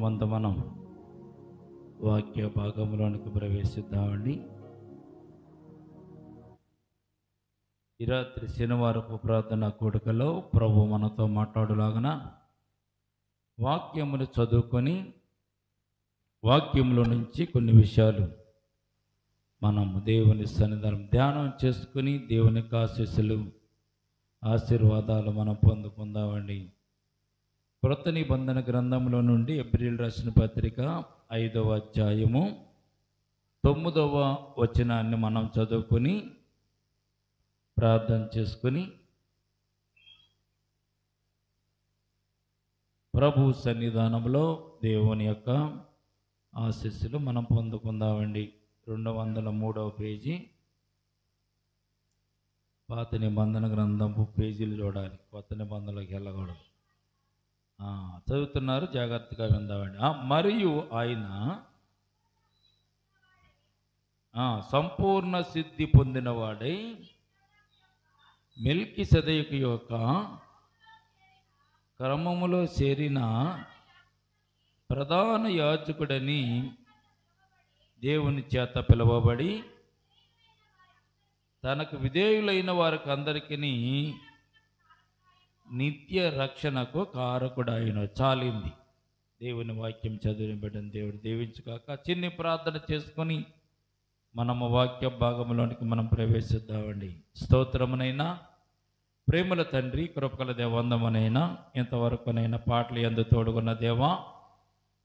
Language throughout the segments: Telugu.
దినమంతా మనం వాక్య భాగంలోనికి ప్రవేశిద్దామండి. ఈ రాత్రి శనివారపు ప్రార్థన కూడికలో ప్రభు మనతో మాట్లాడులాగన వాక్యమును చదువుకొని వాక్యంలో నుంచి కొన్ని విషయాలు మనము దేవుని సన్నిధానం ధ్యానం చేసుకుని దేవుని ఆశీర్వాదాలు మనం పొందుకుందామండి. క్రొత్త నిబంధన గ్రంథంలో నుండి ఏప్రిల్ రాసిన పత్రిక 5వ అధ్యాయము 9వ వచనాన్ని మనం చదువుకొని ప్రార్థన చేసుకుని ప్రభు సన్నిధానంలో దేవుని యొక్క ఆశీస్సులు మనం పొందుకుందామండి. 203వ పేజీ, పాత నిబంధన గ్రంథపు పేజీలు చూడాలి, కొత్త నిబంధనలోకి వెళ్ళకూడదు. చదువుతున్నారు, జాగ్రత్తగా విందామండి. మరియు ఆయన సంపూర్ణ సిద్ధి పొందినవాడై మెల్కీసెదెకు యొక్క క్రమములో చేరిన ప్రధాన యాజకుడని దేవుని చేత పిలువబడి తనకు విధేయులైన వారికి అందరికీ నిత్య రక్షణకు కారకుడైన చాలింది. దేవుని వాక్యం చదివిన బిడ్డను దేవుడు దీవించుగాక. చిన్ని ప్రార్థన చేసుకొని మనము వాక్య భాగంలోనికి మనం ప్రవేశిద్దామండి. స్తోత్రమునైనా ప్రేమల తండ్రి, కృపగల దేవందమునైనా ఇంతవరకునైనా పాటలు యందు తోడుగున్న దేవా,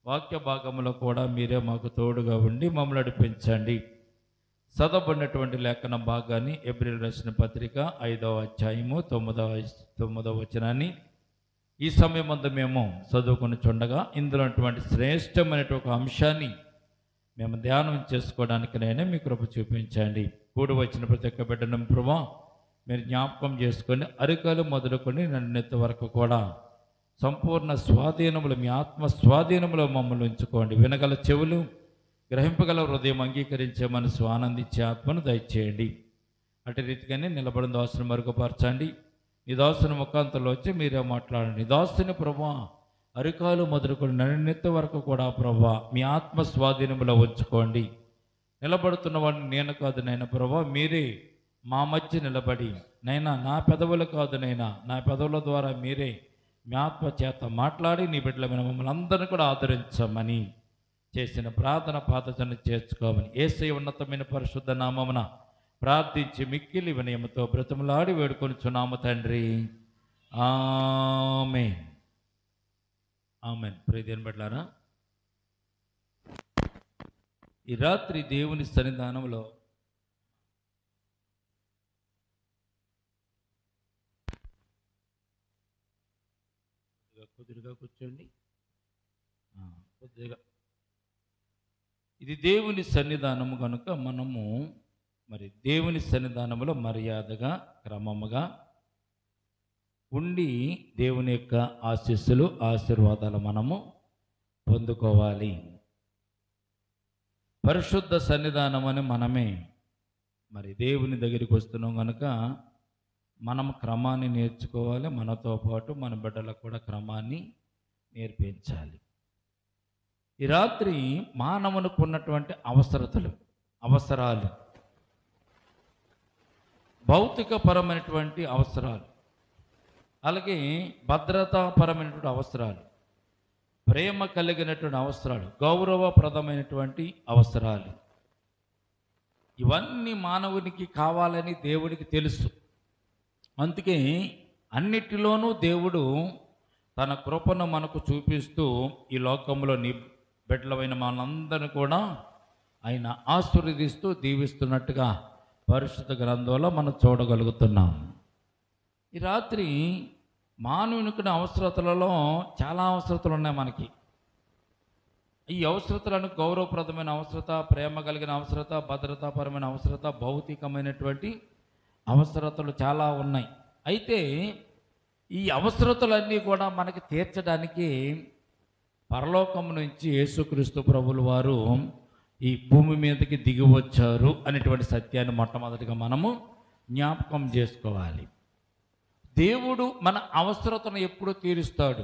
వాక్య భాగంలో కూడా మీరే మాకు తోడుగా ఉండి మమ్మల్ని నడిపించండి. చదవబడినటువంటి లేఖన భాగాన్ని ఏప్రిల్ రాసిన పత్రిక 5వ అధ్యాయము 9వ వచనాన్ని ఈ సమయం అంతా మేము చదువుకుని చుండగా ఇందులో శ్రేష్టమైనటువంటి ఒక అంశాన్ని మేము ధ్యానం చేసుకోవడానికి నేనే మీ కృప చూపించండి. కూడి వచ్చిన ప్రతి ఒక్క బిడ్డను ప్రభా మీరు జ్ఞాపకం చేసుకొని అరికాలు మొదలుకొని నన్నెత్త వరకు కూడా సంపూర్ణ స్వాధీనములు, మీ ఆత్మ స్వాధీనములో మమ్మల్ని ఉంచుకోండి. వినగల చెవులు, గ్రహింపగల హృదయం, అంగీకరించే మనసు, ఆనందించే ఆత్మను దయచేయండి. అటు రీతిగానే నిలబడిన దాసును మరుగుపరచండి. ఈ దాసుని ముఖాంతంలో వచ్చి మీరే మాట్లాడండి. దాసుని ప్రభా అరికాలు మొదలుకొని నన్నెత్త వరకు కూడా ప్రభా మీ ఆత్మ స్వాధీనంలో ఉంచుకోండి. నిలబడుతున్న వాడిని నేను కాదు నైనా ప్రభా, మీరే మా మధ్య నిలబడి నైనా నా పెదవులు కాదు నైనా, నా పెదవుల ద్వారా మీరే మీ ఆత్మ చేత మాట్లాడి నీ బిడ్డల మమ్మల్ని అందరినీ కూడా ఆదరించమని చేసిన ప్రార్థన పాదచన చేర్చుకోమని యేసయ్య ఉన్నతమైన పరిశుద్ధ నామమున ప్రార్థించి మిక్కిలి వినయముతో బ్రతిమలాడి వేడుకొనుచున్నాము తండ్రి. ఆమేన్. ఆమేన్. ప్రియదేవుని బిడ్డలారా, ఈ రాత్రి దేవుని సన్నిధానంలో కొద్దిగా కూర్చోండి. కొద్దిగా ఇది దేవుని సన్నిధానము కనుక మనము మరి దేవుని సన్నిధానంలో మర్యాదగా క్రమముగా ఉండి దేవుని యొక్క ఆశీర్వాదాలు మనము పొందుకోవాలి. పరిశుద్ధ సన్నిధానం అని మనమే మరి దేవుని దగ్గరికి వస్తున్నాం కనుక మనం క్రమాన్ని నేర్చుకోవాలి. మనతో పాటు మన బిడ్డలకు కూడా క్రమాన్ని నేర్పించాలి. ఈ రాత్రి మానవునికి ఉన్నటువంటి అవసరాలు, భౌతికపరమైనటువంటి అవసరాలు, అలాగే భద్రతాపరమైనటువంటి అవసరాలు, ప్రేమ కలిగినటువంటి అవసరాలు, గౌరవప్రదమైనటువంటి అవసరాలు, ఇవన్నీ మానవునికి కావాలని దేవుడికి తెలుసు. అందుకే అన్నిటిలోనూ దేవుడు తన కృపను మనకు చూపిస్తూ ఈ లోకంలో బిడ్డలమైన మనందరిని కూడా ఆయన ఆశీర్వదిస్తూ దీవిస్తున్నట్టుగా పరిశుద్ధ గ్రంథంలో మనం చూడగలుగుతున్నాం. ఈ రాత్రి మానవునికి అవసరతలలో చాలా అవసరతలు ఉన్నాయి మనకి. ఈ అవసరతలను గౌరవప్రదమైన అవసరత, ప్రేమ కలిగిన అవసరత, భద్రతాపరమైన అవసరత, భౌతికమైనటువంటి అవసరతలు చాలా ఉన్నాయి. అయితే ఈ అవసరతలన్నీ కూడా మనకి తీర్చడానికి పరలోకం నుంచి యేసుక్రీస్తు ప్రభులు వారు ఈ భూమి మీదకి దిగి వచ్చారు అనేటువంటి సత్యాన్ని మొట్టమొదటిగా మనము జ్ఞాపకం చేసుకోవాలి. దేవుడు మన అవసరతను ఎప్పుడు తీరుస్తాడు?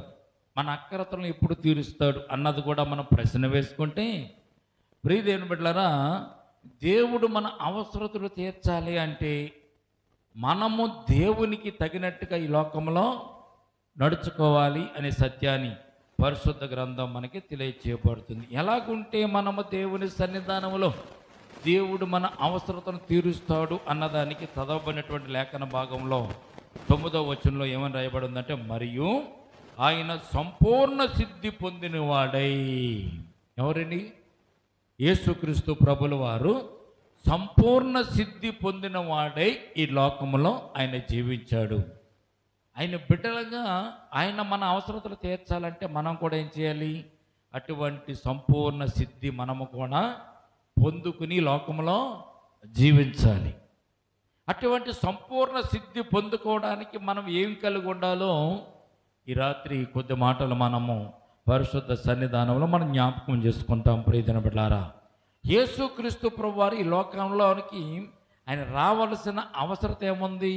మన అక్కరతలను ఎప్పుడు తీరుస్తాడు అన్నది కూడా మనం ప్రశ్న వేసుకుంటే, ప్రియదేవుని బిడ్డలారా, దేవుడు మన అవసరతలు తీర్చాలి అంటే మనము దేవునికి తగినట్టుగా ఈ లోకంలో నడుచుకోవాలి అనే సత్యాన్ని పరిశుద్ధ గ్రంథం మనకి తెలియచేయబడుతుంది. ఎలాగుంటే మనము దేవుని సన్నిధానంలో దేవుడు మన అవసరతను తీరుస్తాడు అన్నదానికి చదవబడినటువంటి లేఖన భాగంలో 9వ వచనంలో ఏమని రాయబడి ఉందంటే, మరియు ఆయన సంపూర్ణ సిద్ధి పొందినవాడై. ఎవరండి? యేసుక్రీస్తు ప్రభుల వారు సంపూర్ణ సిద్ధి పొందిన వాడై ఈ లోకంలో ఆయన జీవించాడు. ఆయన బిడ్డలుగా ఆయన మన అవసరతలు తీర్చాలంటే మనం కూడా ఏం చేయాలి? అటువంటి సంపూర్ణ సిద్ధి మనము కూడా పొందుకుని లోకంలో జీవించాలి. అటువంటి సంపూర్ణ సిద్ధి పొందుకోవడానికి మనం ఏం కలిగి ఉండాలో ఈ రాత్రి కొద్ది మాటలు మనము పరిశుద్ధ సన్నిధానంలో మనం జ్ఞాపకం చేసుకుంటాం. ప్రియమైన బిడ్డలారా, యేసుక్రీస్తు ప్రభువారు ఈ లోకంలోనికి ఆయన రావలసిన అవసరత ఏముంది?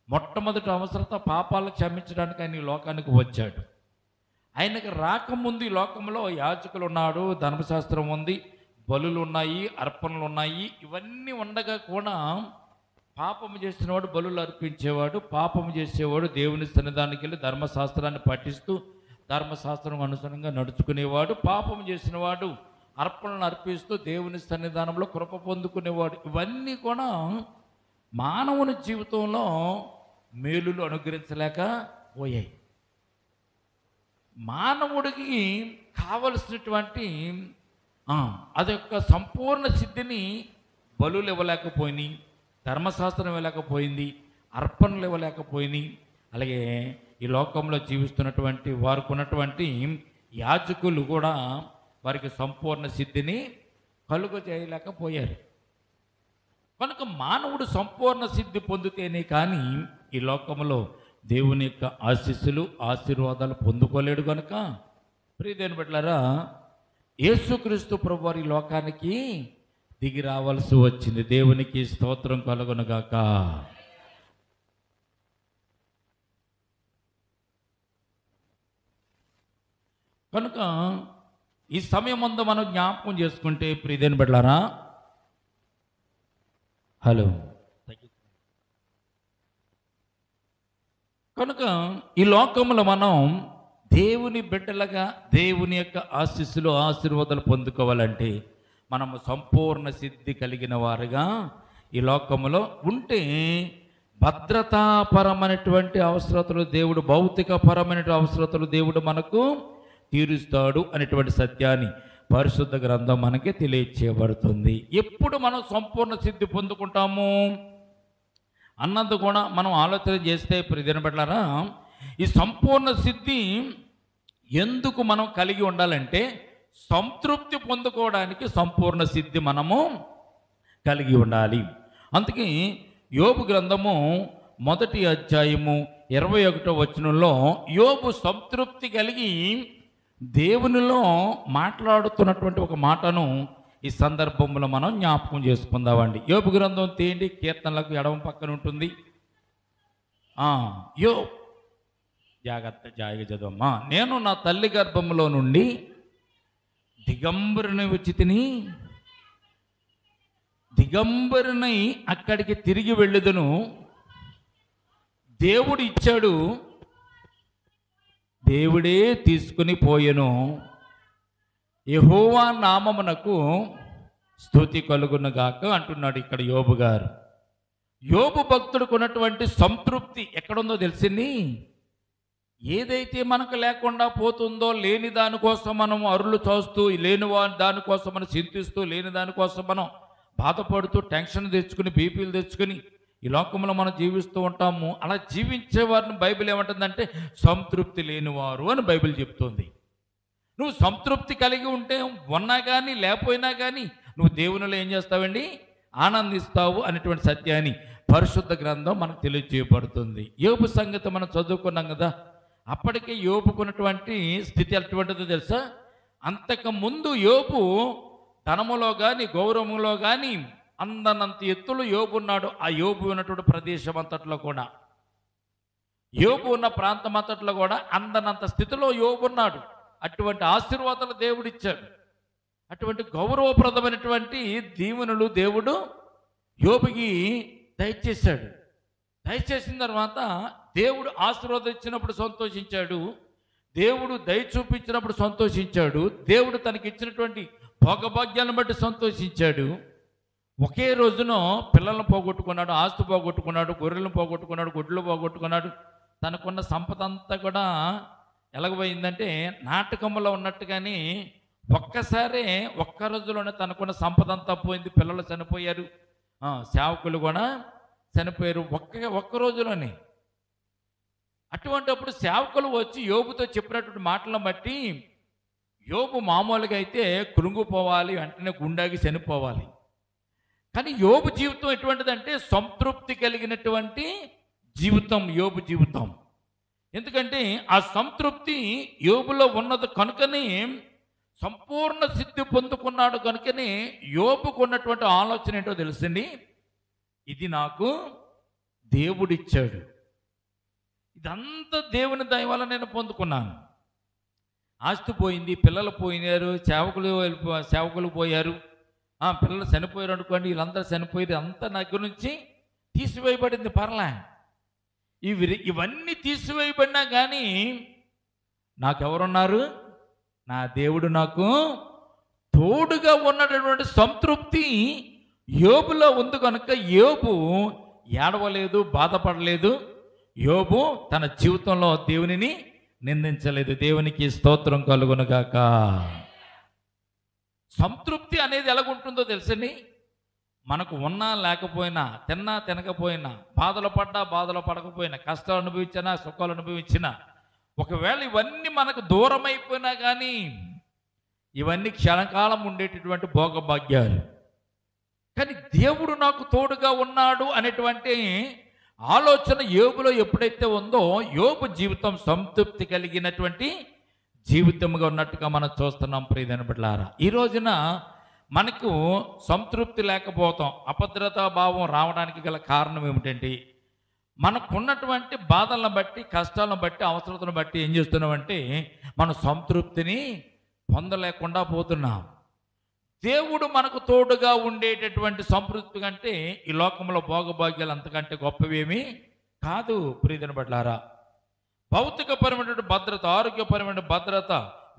మొట్టమొదటి అవసరత పాపాలు క్షమించడానికి ఆయన ఈ లోకానికి వచ్చాడు. ఆయనకు రాకముందు ఈ లోకంలో యాజకులు ఉన్నాడు, ధర్మశాస్త్రం ఉంది, బలులు ఉన్నాయి, అర్పణలు ఉన్నాయి. ఇవన్నీ ఉండగా కూడా పాపము చేసినవాడు బలులు అర్పించేవాడు, పాపము చేసేవాడు దేవుని సన్నిధానానికి వెళ్ళి ధర్మశాస్త్రాన్ని పఠిస్తూ ధర్మశాస్త్రం అనుసారంగా నడుచుకునేవాడు, పాపము చేసినవాడు అర్పణలను అర్పిస్తూ దేవుని సన్నిధానంలో కృప పొందుకునేవాడు. ఇవన్నీ కూడా మానవుని జీవితంలో మేలులు అనుగ్రహించలేకపోయాయి. మానవుడికి కావలసినటువంటి అదొక సంపూర్ణ సిద్ధిని బలులు ఇవ్వలేకపోయినాయి, ధర్మశాస్త్రం ఇవ్వలేకపోయింది, అర్పణలు ఇవ్వలేకపోయినాయి. అలాగే ఈ లోకంలో జీవిస్తున్నటువంటి వారికి ఉన్నటువంటి యాజకులు కూడా వారికి సంపూర్ణ సిద్ధిని కలుగ చేయలేకపోయారు. కనుక మానవుడు సంపూర్ణ సిద్ధి పొందితేనే కానీ ఈ లోకంలో దేవుని యొక్క ఆశీస్సులు ఆశీర్వాదాలు పొందుకోలేడు. కనుక ప్రియదేవుని బిడ్డలారా, యేసుక్రీస్తు ప్రభువారు ఈ లోకానికి దిగి రావాల్సి వచ్చింది. దేవునికి స్తోత్రం కలుగునుగాక. కనుక ఈ సమయం ముందు మనం జ్ఞాపకం చేసుకుంటే ప్రియదేవుని బిడ్డలారా, హలో, కనుక ఈ లోకంలో మనం దేవుని బిడ్డలుగా దేవుని యొక్క ఆశీస్సులు ఆశీర్వాదాలు పొందుకోవాలంటే మనము సంపూర్ణ సిద్ధి కలిగిన వారుగా ఈ లోకంలో ఉంటే భద్రతాపరమైనటువంటి అవసరతలు దేవుడు, భౌతికపరమైన అవసరతలు దేవుడు మనకు తీరుస్తాడు అనేటువంటి సత్యాన్ని పరిశుద్ధ గ్రంథం మనకి తెలియచేయబడుతుంది. ఎప్పుడు మనం సంపూర్ణ సిద్ధి పొందుకుంటాము అన్నది కూడా మనం ఆలోచన చేస్తే ప్రియమైన బిడ్డలారా, ఈ సంపూర్ణ సిద్ధి ఎందుకు మనం కలిగి ఉండాలంటే సంతృప్తి పొందుకోవడానికి సంపూర్ణ సిద్ధి మనము కలిగి ఉండాలి. అందుకే యోబు గ్రంథము 1వ అధ్యాయము 21వ వచనంలో యోబు సంతృప్తి కలిగి దేవునిలో మాట్లాడుతున్నటువంటి ఒక మాటను ఈ సందర్భంలో మనం జ్ఞాపకం చేసుకుందామండి. యోబు గ్రంథం తేండి, కీర్తనలకు ఎడమ పక్కన ఉంటుంది. జాగ్రత్తగా చదవమ్మా. నేను నా తల్లి గర్భంలో నుండి దిగంబరుని ఉచితిని, దిగంబరునై అక్కడికి తిరిగి వెళ్ళుదును. దేవుడు ఇచ్చాడు, దేవుడే తీసుకుని పోయెను. యెహోవా నామమునకు స్తుతి కలుగునుగాక అంటున్నాడు ఇక్కడ యోబు గారు. యోబు భక్తుడికి ఉన్నటువంటి సంతృప్తి ఎక్కడుందో తెలిసింది. ఏదైతే మనకు లేకుండా పోతుందో, లేని దానికోసం మనం అరులు చూస్తూ, లేని దానికోసం మనం చింతిస్తూ, లేని దానికోసం మనం బాధపడుతూ, టెన్షన్ తెచ్చుకుని, బీపీలు తెచ్చుకుని ఈ లోకంలో మనం జీవిస్తూ ఉంటాము. అలా జీవించే వారిని బైబిల్ ఏమంటుందంటే సంతృప్తి లేనివారు అని బైబిల్ చెప్తుంది. నువ్వు సంతృప్తి కలిగి ఉంటే, ఉన్నా కానీ లేకపోయినా కానీ నువ్వు దేవునిలో ఏం చేస్తావండి? ఆనందిస్తావు అనేటువంటి సత్యాన్ని పరిశుద్ధ గ్రంథం మనకు తెలియజేయబడుతుంది. యోబు సంగతి మనం చదువుకున్నాం కదా. అప్పటికే యోబుకున్నటువంటి స్థితి ఎటువంటిదో తెలుసా? అంతకుముందు యోబు ధనములో కానీ గౌరవంలో కానీ అందనంత ఎత్తులు యోబు ఉన్నాడు. ఆ యోబు ఉన్నటువంటి ప్రదేశం అంతట్లో కూడా యోబు ఉన్న ప్రాంతం అంతట్లో కూడా అందనంత స్థితిలో యోబు ఉన్నాడు. అటువంటి ఆశీర్వాదాలు దేవుడిచ్చాడు. అటువంటి గౌరవప్రదమైనటువంటి దీవెనలు దేవుడు యోబుకి దయచేశాడు. దయచేసిన తర్వాత దేవుడు ఆశీర్వాదం ఇచ్చినప్పుడు సంతోషించాడు, దేవుడు దయ చూపించినప్పుడు సంతోషించాడు, దేవుడు తనకి ఇచ్చినటువంటి భోగభాగ్యాలను బట్టి సంతోషించాడు. ఒకే రోజున పిల్లలను పోగొట్టుకున్నాడు, ఆస్తి పోగొట్టుకున్నాడు, గొర్రెలను పోగొట్టుకున్నాడు, గుడ్లు పోగొట్టుకున్నాడు. తనకున్న సంపద అంతా కూడా ఎలాగపోయిందంటే నాటకంలో ఉన్నట్టుగానే ఒక్కసారే ఒక్క రోజులోనే తనకున్న సంపద అంతా పోయింది. పిల్లలు చనిపోయారు, సేవకులు కూడా చనిపోయారు ఒక్క రోజులోనే. అటువంటిప్పుడు సేవకులు వచ్చి యోబుతో చెప్పినటువంటి మాటలను బట్టి యోబు మామూలుగా అయితే కృంగిపోవాలి, వెంటనే గుండాగి చనిపోవాలి. కానీ యోబు జీవితం ఎటువంటిదంటే సంతృప్తి కలిగినటువంటి జీవితం యోబు జీవితం. ఎందుకంటే ఆ సంతృప్తి యోబులో ఉన్నది కనుకనే సంపూర్ణ సిద్ధి పొందుకున్నాడు. కనుకనే యోబుకు ఉన్నటువంటి ఆలోచన ఏంటో తెలుసండి, ఇది నాకు దేవుడిచ్చాడు, ఇదంతా దేవుని దయ వల్ల నేను పొందుకున్నాను. ఆస్తి పోయింది, పిల్లలు పోయినారు, సేవకులు పోయారు, పిల్లలు చనిపోయారు అనుకోండి, వీళ్ళందరూ చనిపోయారు, అంతా నా దగ్గర నుంచి తీసివేయబడింది. పర్లే, ఇవన్నీ తీసివేయబడినా కానీ నాకెవరున్నారు? నా దేవుడు నాకు తోడుగా ఉన్నటువంటి సంతృప్తి యోబులో ఉంది. కనుక యోబు ఏడవలేదు, బాధపడలేదు. యోబు తన జీవితంలో దేవునిని నిందించలేదు. దేవునికి స్తోత్రం కలుగునుగాక. సంతృప్తి అనేది ఎలాగుంటుందో తెలుసండి, మనకు ఉన్నా లేకపోయినా, తిన్నా తినకపోయినా, బాధలు పడ్డా బాధలు పడకపోయినా, కష్టాలు అనుభవించినా సుఖాలు అనుభవించినా, ఒకవేళ ఇవన్నీ మనకు దూరం అయిపోయినా కానీ ఇవన్నీ క్షణకాలం ఉండేటటువంటి భోగభాగ్యాలు. కానీ దేవుడు నాకు తోడుగా ఉన్నాడు అనేటువంటి ఆలోచన యోబులో ఎప్పుడైతే ఉందో యోబు జీవితం సంతృప్తి కలిగినటువంటి జీవితంగా ఉన్నట్టుగా మనం చూస్తున్నాం. ప్రియమైన బిడ్డలారా, ఈ రోజున మనకు సంతృప్తి లేకపోతాం, అభద్రతా భావం రావడానికి గల కారణం ఏమిటంటే మనకున్నటువంటి బాధలను బట్టి, కష్టాలను బట్టి, అవసరతను బట్టి ఏం చేస్తున్నామంటే మనం సంతృప్తిని పొందలేకుండా పోతున్నాం. దేవుడు మనకు తోడుగా ఉండేటటువంటి సంతృప్తి కంటే ఈ లోకంలో భోగభాగ్యాలు అంతకంటే గొప్పవేమీ కాదు. ప్రియమైన బిడ్డలారా, భౌతికపరమైనటువంటి భద్రత, ఆరోగ్యపరమైన భద్రత,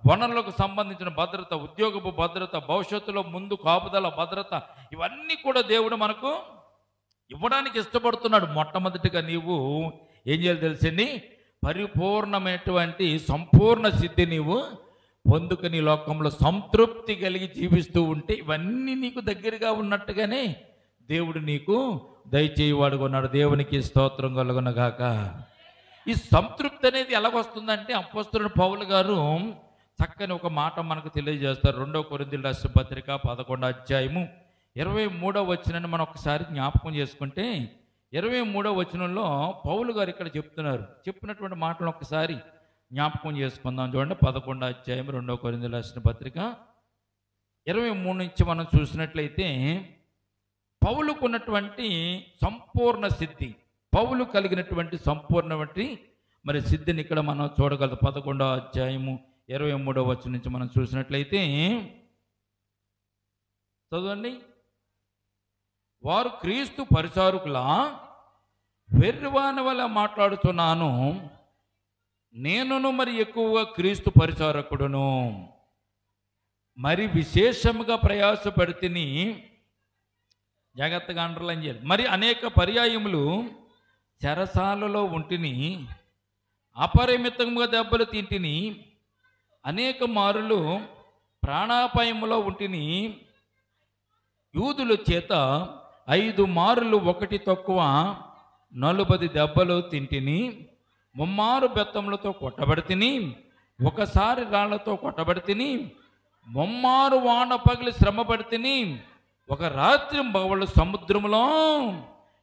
వనరులకు సంబంధించిన భద్రత, ఉద్యోగపు భద్రత, భవిష్యత్తులో ముందు కాపుదల భద్రత, ఇవన్నీ కూడా దేవుడు మనకు ఇవ్వడానికి ఇష్టపడుతున్నాడు. మొట్టమొదటిగా నీవు ఏం చేయాలి తెలిసింది, పరిపూర్ణమైనటువంటి సంపూర్ణ సిద్ధి నీవు పొందుకుని లోకంలో సంతృప్తి కలిగి జీవిస్తూ ఉంటే ఇవన్నీ నీకు దగ్గరగా ఉన్నట్టుగానే దేవుడు నీకు దయచేయవాడుగా ఉన్నాడు. దేవునికి స్తోత్రం కలుగునగాక. ఈ సంతృప్తి అనేది ఎలాగొస్తుందంటే అపోస్తలుడు పౌలు గారు చక్కని ఒక మాట మనకు తెలియజేస్తారు. 2 కొరింథీయుల రాసిన పత్రిక 11వ అధ్యాయము 23వ వచనాన్ని మనం ఒకసారి జ్ఞాపకం చేసుకుంటే 23వ వచనంలో పౌలు గారు ఇక్కడ చెప్పినటువంటి మాటలను ఒకసారి జ్ఞాపకం చేసుకుందాం. చూడండి, 11వ అధ్యాయం 2 కొరింథీయుల రాసిన పత్రిక 23 నుంచి మనం చూసినట్లయితే పౌలుకు ఉన్నటువంటి సంపూర్ణ సిద్ధి, పౌలు కలిగినటువంటి సంపూర్ణటువంటి మరి సిద్ధిని ఇక్కడ మనం చూడగలదు. 11వ అధ్యాయము 23వ వచనం నుంచి మనం చూసినట్లయితే చదవండి. వారు క్రీస్తు పరిచారకులా వెర్రివాని వల్ల మాట్లాడుతున్నాను, నేనును మరి ఎక్కువగా క్రీస్తు పరిచారకుడును, మరి విశేషముగా ప్రయాసపడితిని. జాగ్రత్తగా అండర్లైన్ చేయాలి. మరి అనేక పర్యాయములు చెరసాలలో ఉంటిని, అపరిమితంగా దెబ్బలు తింటిని, అనేక మారులు ప్రాణాపాయములో ఉంటిని, యూదుల చేత 5 మారులు ఒకటి తక్కువ 40 దెబ్బలు తింటిని, 3 మారు బెత్తములతో కొట్టబడితిని, ఒకసారి రాళ్లతో కొట్టబడితిని, 3 మారు వాన పగిలి శ్రమపడితిని, ఒక రాత్రి పగలు సముద్రములో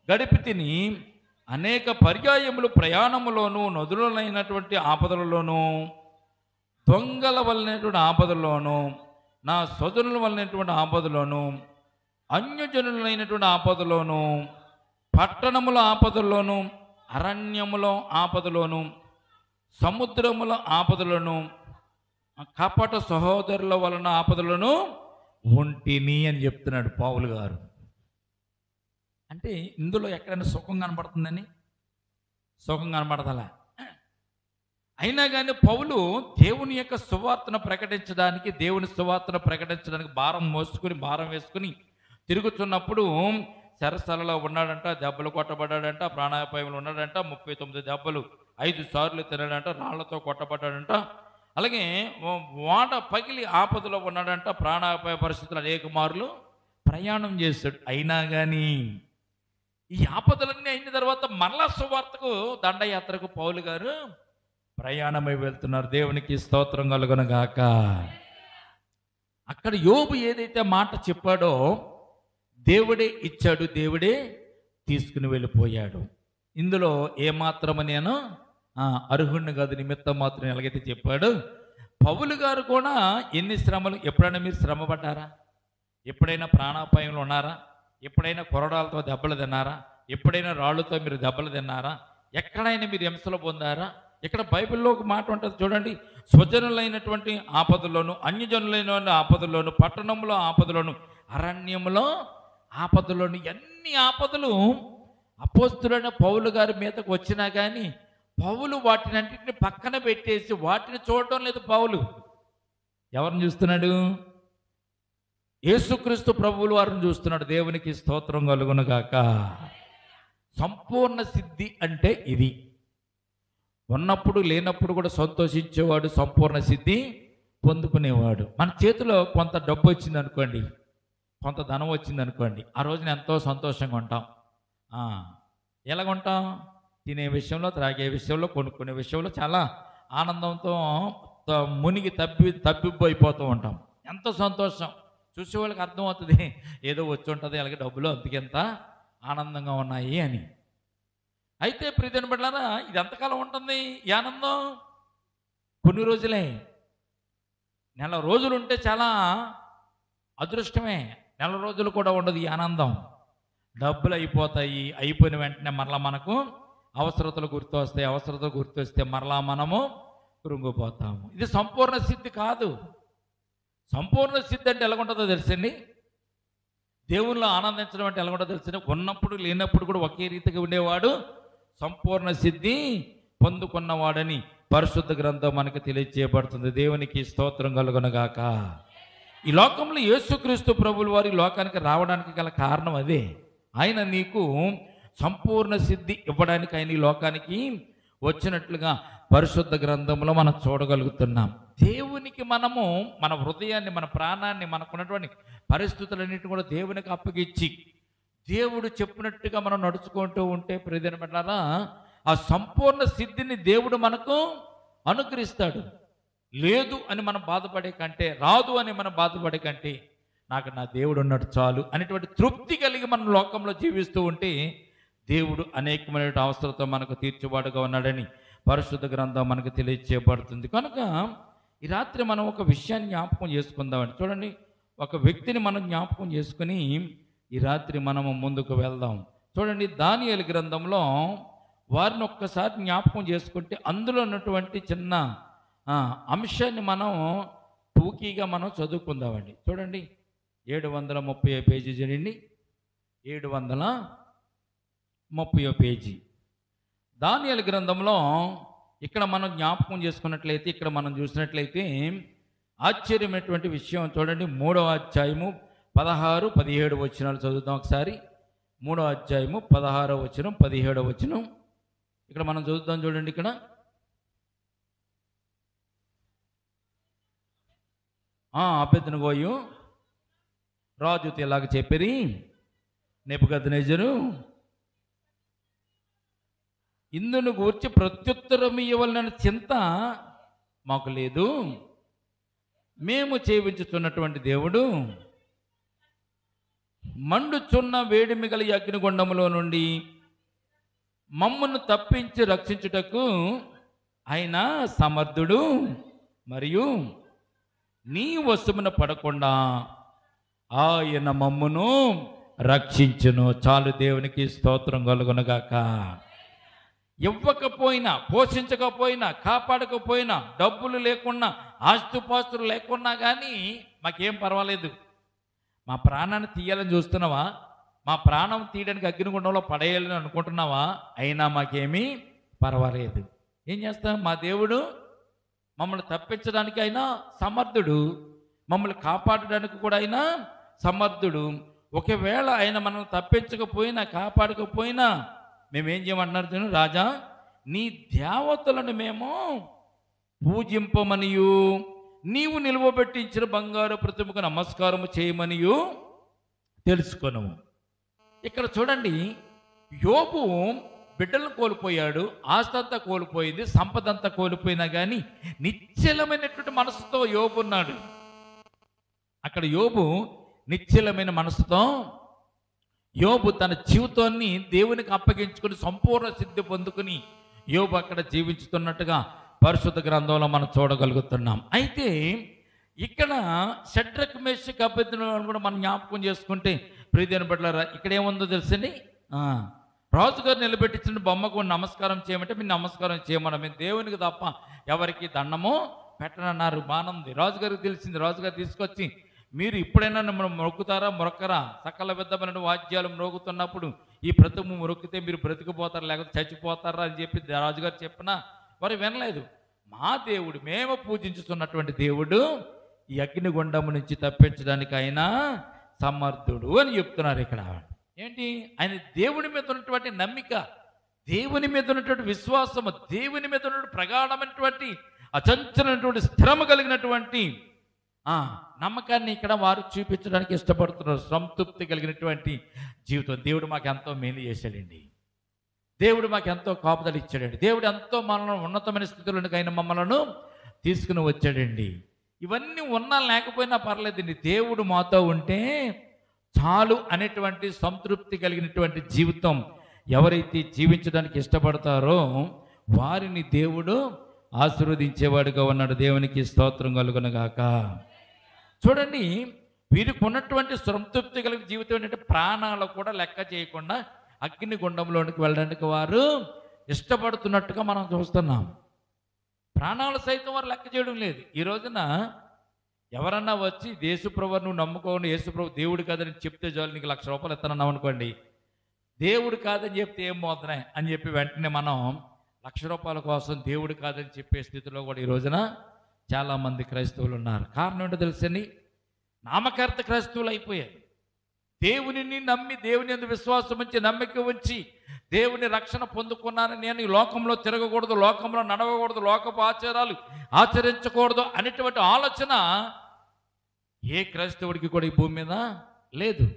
గడిపి తిని, అనేక పర్యాయములు ప్రయాణములోను, నదులైనటువంటి ఆపదలలోను, దొంగల వలనటువంటి ఆపదలోను, నా స్వజనుల వలనటువంటి ఆపదలోను, అన్యజనులైనటువంటి ఆపదలోను, పట్టణముల ఆపదల్లోను అరణ్యములో ఆపదలోను, సముద్రముల ఆపదలను, కపట సహోదరుల వలన ఆపదలను ఉంటిని అని చెప్తున్నాడు పౌలు గారు. అంటే ఇందులో ఎక్కడైనా సుఖం కనబడుతుందని? సుఖం కనబడతలా. అయినా కానీ పౌలు దేవుని యొక్క సువార్తను ప్రకటించడానికి, దేవుని సువార్తను ప్రకటించడానికి భారం వేసుకుని తిరుగుతున్నప్పుడు చెరసాలలో ఉన్నాడంట, దెబ్బలు కొట్టబడ్డాడంట, ప్రాణాపాయంలో ఉన్నాడంట, 39 దెబ్బలు 5 సార్లు తిన్నాడంట, రాళ్లతో కొట్టబడ్డాడంట. అలాగే వాట పగిలి ఆపదలో ఉన్నాడంట, ప్రాణాపాయ పరిస్థితులు అనేక మార్లు ప్రయాణం చేశాడు. అయినా కానీ ఈ ఆపదలన్నీ అయిన తర్వాత మరలా సువార్తకు దండయాత్రకు పౌలు గారు ప్రయాణమై వెళ్తున్నారు. దేవునికి స్తోత్రం కలుగునుగాక. అక్కడ యోబు ఏదైతే మాట చెప్పాడో దేవుడే ఇచ్చాడు, దేవుడే తీసుకుని వెళ్ళిపోయాడు. ఇందులో ఏమాత్రము నేను అర్హుణ్ణి కాదు, నిమిత్తం మాత్రం ఎలాగైతే చెప్పాడు. పౌలు గారు కూడా ఎన్ని శ్రమలు, ఎప్పుడైనా మీరు శ్రమ పడ్డారా? ఎప్పుడైనా ప్రాణాపాయంలో ఉన్నారా? ఎప్పుడైనా కొరడాలతో దెబ్బలు తిన్నారా? ఎప్పుడైనా రాళ్ళతో మీరు దెబ్బలు తిన్నారా? ఎక్కడైనా మీరు హింసలు పొందారా? ఇక్కడ బైబిల్లో ఒక మాట ఉంటుంది చూడండి. స్వజనులైనటువంటి ఆపదల్లోను, అన్యజనులైన ఆపదల్లోను, పట్టణంలో ఆపదలోను, అరణ్యంలో ఆపదలోను, ఎన్ని ఆపదలు అపోస్తులైన పౌలు గారి మీదకు వచ్చినా కానీ పౌలు వాటిని అన్నింటిని పక్కన పెట్టేసి వాటిని చూడటం లేదు. పౌలు ఎవరిని చూస్తున్నాడు? యేసుక్రీస్తు ప్రభువులు వారిని చూస్తున్నాడు. దేవునికి స్తోత్రం కలుగునుగాక. సంపూర్ణ సిద్ధి అంటే ఇది. ఉన్నప్పుడు లేనప్పుడు కూడా సంతోషించేవాడు, సంపూర్ణ సిద్ధి పొందుకునేవాడు. మన చేతిలో కొంత డబ్బు వచ్చింది అనుకోండి, కొంత ధనం వచ్చింది అనుకోండి, ఆ రోజున ఎంతో సంతోషంగా ఉంటాం. ఎలాగుంటాం? తినే విషయంలో, త్రాగే విషయంలో, కొనుక్కునే విషయంలో చాలా ఆనందంతో మునిగి తబ్బిబ్బైపోతూ ఉంటాం. ఎంతో సంతోషం. చూసే వాళ్ళకి అర్థమవుతుంది, ఏదో వచ్చి ఉంటుంది, అలాగే డబ్బులు అంతకెంత ఆనందంగా ఉన్నాయి అని. అయితే ప్రియమైన బిడ్డలారా, ఇది ఎంతకాలం ఉంటుంది ఈ ఆనందం? కొన్ని రోజులే. నెల రోజులు ఉంటే చాలా అదృష్టమే. నెల రోజులు కూడా ఉండదు ఈ ఆనందం. డబ్బులు అయిపోతాయి, అయిపోయిన వెంటనే మరలా మనకు అవసరతలు గుర్తొస్తాయి, అవసరతలు గుర్తొస్తే మరలా మనము కృంగిపోతాము. ఇది సంపూర్ణ సిద్ధి కాదు. సంపూర్ణ సిద్ధి అంటే ఎలాగుంటుందో తెలుసండి? దేవుల్లో ఆనందించడం అంటే ఎలాగుంటుందో తెలుసండి? ఉన్నప్పుడు లేనప్పుడు కూడా ఒకే రీతిగా ఉండేవాడు సంపూర్ణ సిద్ధి పొందుకున్నవాడని పరిశుద్ధ గ్రంథం మనకు తెలియజేయబడుతుంది. దేవునికి స్తోత్రం కలుగునుగాక. ఈ లోకంలో యేసుక్రీస్తు ప్రభువుల వారి లోకానికి రావడానికి గల కారణం అదే. ఆయన నీకు సంపూర్ణ సిద్ధి ఇవ్వడానికి ఆయన ఈ లోకానికి వచ్చినట్లుగా పరిశుద్ధ గ్రంథంలో మనం చూడగలుగుతున్నాం. దేవునికి మనము మన హృదయాన్ని, మన ప్రాణాన్ని, మనకున్నటువంటి పరిస్థితులన్నింటినీ కూడా దేవునికి అప్పగించి దేవుడు చెప్పినట్టుగా మనం నడుచుకుంటూ ఉంటే ప్రియమైన బిడ్డలారా, ఆ సంపూర్ణ సిద్ధిని దేవుడు మనకు అనుగ్రహిస్తాడు. లేదు అని మనం బాధపడే కంటే, రాదు అని మనం బాధపడే కంటే, నాకు నా దేవుడు ఉన్నాడు చాలు అనేటువంటి తృప్తి కలిగి మనం లోకంలో జీవిస్తూ ఉంటే దేవుడు అనేకమైన అవసరతో మనకు తీర్చుబాటుగా ఉన్నాడని పరిశుద్ధ గ్రంథం మనకు తెలియజేయబడుతుంది. కనుక ఈ రాత్రి మనం ఒక విషయాన్ని జ్ఞాపకం చేసుకుందామండి. చూడండి, ఒక వ్యక్తిని మనం జ్ఞాపకం చేసుకుని ఈ రాత్రి మనము ముందుకు వెళ్దాం. చూడండి, దానియేలు గ్రంథంలో వారిని ఒక్కసారి జ్ఞాపకం చేసుకుంటే అందులో ఉన్నటువంటి చిన్న అంశాన్ని మనం టూకీగా మనం చదువుకుందామండి. చూడండి, 730 పేజీ చూడండి, 730 పేజీ దానియేలు గ్రంథంలో. ఇక్కడ మనం జ్ఞాపకం చేసుకున్నట్లయితే, ఇక్కడ మనం చూసినట్లయితే ఆశ్చర్యమైనటువంటి విషయం చూడండి. 3వ అధ్యాయము 16, 17 వచనాలు చదువుతాం ఒకసారి. 3వ అధ్యాయము 16వ వచనం, 17వ వచనం ఇక్కడ మనం చదువుతాం చూడండి. ఇక్కడ అబేద్నెగోయు రాజుతో ఇలాగ చెప్పిరి, నెబుకద్నెజరు ఇందును గూర్చి ప్రత్యుత్తరం ఇవ్వాలనే చింత మాకు లేదు. మేము చేయించుతున్నటువంటి దేవుడు మండుచున్న వేడిమి గల అగ్నిగుండములో నుండి మమ్మను తప్పించి రక్షించుటకు ఆయన సమర్థుడు, మరియు నీ వశమున పడకుండా ఆయన మమ్మును రక్షించును. చాలు, దేవునికి స్తోత్రం కలుగునుగాక. ఇవ్వకపోయినా, పోషించకపోయినా, కాపాడకపోయినా, డబ్బులు లేకున్నా, ఆస్తుపాస్తులు లేకున్నా కానీ మాకేం పర్వాలేదు. మా ప్రాణాన్ని తీయాలని చూస్తున్నావా? మా ప్రాణం తీయడానికి అగ్నిగుండంలో పడేయాలని అనుకుంటున్నావా? అయినా మాకేమీ పర్వాలేదు. ఏం చేస్తాం? మా దేవుడు మమ్మల్ని తప్పించడానికి అయినా సమర్థుడు, మమ్మల్ని కాపాడడానికి కూడా అయినా సమర్థుడు. ఒకవేళ ఆయన మనల్ని తప్పించకపోయినా, కాపాడకపోయినా మేమేం చేయమంటున్నారు? రాజా, నీ దేవతలను మేము పూజింపమనియు, నీవు నిలువబెట్టించిన బంగారు ప్రతిమకు నమస్కారము చేయమనియు తెలుసుకొను. ఇక్కడ చూడండి, యోబు బిడ్డలను కోల్పోయాడు, ఆస్తి అంతా కోల్పోయింది, సంపద అంతా కోల్పోయినా కానీ నిశ్చలమైనటువంటి మనసుతో యోబు ఉన్నాడు. అక్కడ యోబు నిశ్చలమైన మనసుతో, యోబు తన జీవితాన్ని దేవునికి అప్పగించుకుని సంపూర్ణ సిద్ధి పొందుకుని యోబు అక్కడ జీవించుతున్నట్టుగా పరిశుద్ధ గ్రంథంలో మనం చూడగలుగుతున్నాం. అయితే ఇక్కడ షడ్రక్ మేషక్ అబేద్నెగోలను కూడా మనం జ్ఞాపకం చేసుకుంటే, ప్రియమైన బిడ్డలారా, ఇక్కడ ఏముందో తెలుసండి, రాజుగారు నిలబెట్టించిన బొమ్మకు నమస్కారం చేయమంటే మీరు నమస్కారం చేయమన్నా, మేము దేవునికి తప్ప ఎవరికి దండము పెట్టనన్నారు. బాగుంది. రాజుగారికి తెలిసింది. రాజుగారు తీసుకొచ్చి, మీరు ఇప్పుడైనా మొక్కుతారా మొరక్కరా? సకల విధమైన వాద్యాలు మ్రోగుతున్నప్పుడు ఈ ప్రతిమ మొక్కితే మీరు బ్రతికిపోతారా లేకపోతే చచ్చిపోతారా అని చెప్పి రాజుగారు చెప్పినా వారు వినలేదు. మా దేవుడు, మేము పూజించుతున్నటువంటి దేవుడు ఈ అగ్నిగుండము నుంచి తప్పించడానికి ఆయన సమర్థుడు అని చెప్తున్నారు. ఇక్కడ ఏంటి? ఆయన దేవుని మీద ఉన్నటువంటి నమ్మిక, దేవుని మీద ఉన్నటువంటి విశ్వాసము, దేవుని మీద ఉన్నటువంటి ప్రగాఢమైనటువంటి అచంచలమైనటువంటి స్థిరము కలిగినటువంటి నమ్మకాన్ని ఇక్కడ వారు చూపించడానికి ఇష్టపడుతున్నారు. సంతృప్తి కలిగినటువంటి జీవితం. దేవుడు మాకు ఎంతో మేలు చేశాడండి. దేవుడు మాకు ఎంతో కాపుదలు ఇచ్చాడండి. దేవుడు ఎంతో మనల్ని ఉన్నతమైన స్థితిలోనికి ఆయన మమ్మలను తీసుకుని వచ్చాడండి. ఇవన్నీ ఉన్నా లేకపోయినా పర్లేదండి, దేవుడు మాతో ఉంటే చాలు అనేటువంటి సంతృప్తి కలిగినటువంటి జీవితం ఎవరైతే జీవించడానికి ఇష్టపడతారో వారిని దేవుడు ఆశీర్వదించేవాడుగా ఉన్నాడు. దేవునికి స్తోత్రం కలుగునుగాక. చూడండి, వీరికి ఉన్నటువంటి సంతృప్తి కలిగిన జీవితం ఏంటంటే ప్రాణాలు కూడా లెక్క చేయకుండా అగ్నిగుండంలోనికి వెళ్ళడానికి వారు ఇష్టపడుతున్నట్టుగా మనం చూస్తున్నాం. ప్రాణాలు సైతం వారు లెక్క చేయడం లేదు. ఈ రోజున ఎవరన్నా వచ్చి యేసుప్రభు నువ్వు నమ్ముకోండి, యేసుప్రభు దేవుడు కాదని చెప్తే చాలు నీకు ₹1,00,000 ఇస్తానన్నావు అనుకోండి, దేవుడు కాదని చెప్తే ఏం పోతున్నాయి అని చెప్పి వెంటనే మనం ₹1,00,000 కోసం దేవుడు కాదని చెప్పే స్థితిలో కూడా ఈ రోజున చాలామంది క్రైస్తవులు ఉన్నారు. కారణం ఏంటో తెలుసండి, నామకర్త క్రైస్తవులు అయిపోయారు. దేవునిని నమ్మి, దేవుని యందు విశ్వాసం ఉంచి, నమ్మిక ఉంచి, దేవుని రక్షణ పొందుకున్నాను, నేను ఈ లోకంలో తిరగకూడదు, లోకంలో నడవకూడదు, లోకపు ఆచారాలు ఆచరించకూడదు అనేటువంటి ఆలోచన ఏ క్రైస్తవుడికి కూడా ఈ భూమి మీద లేదు.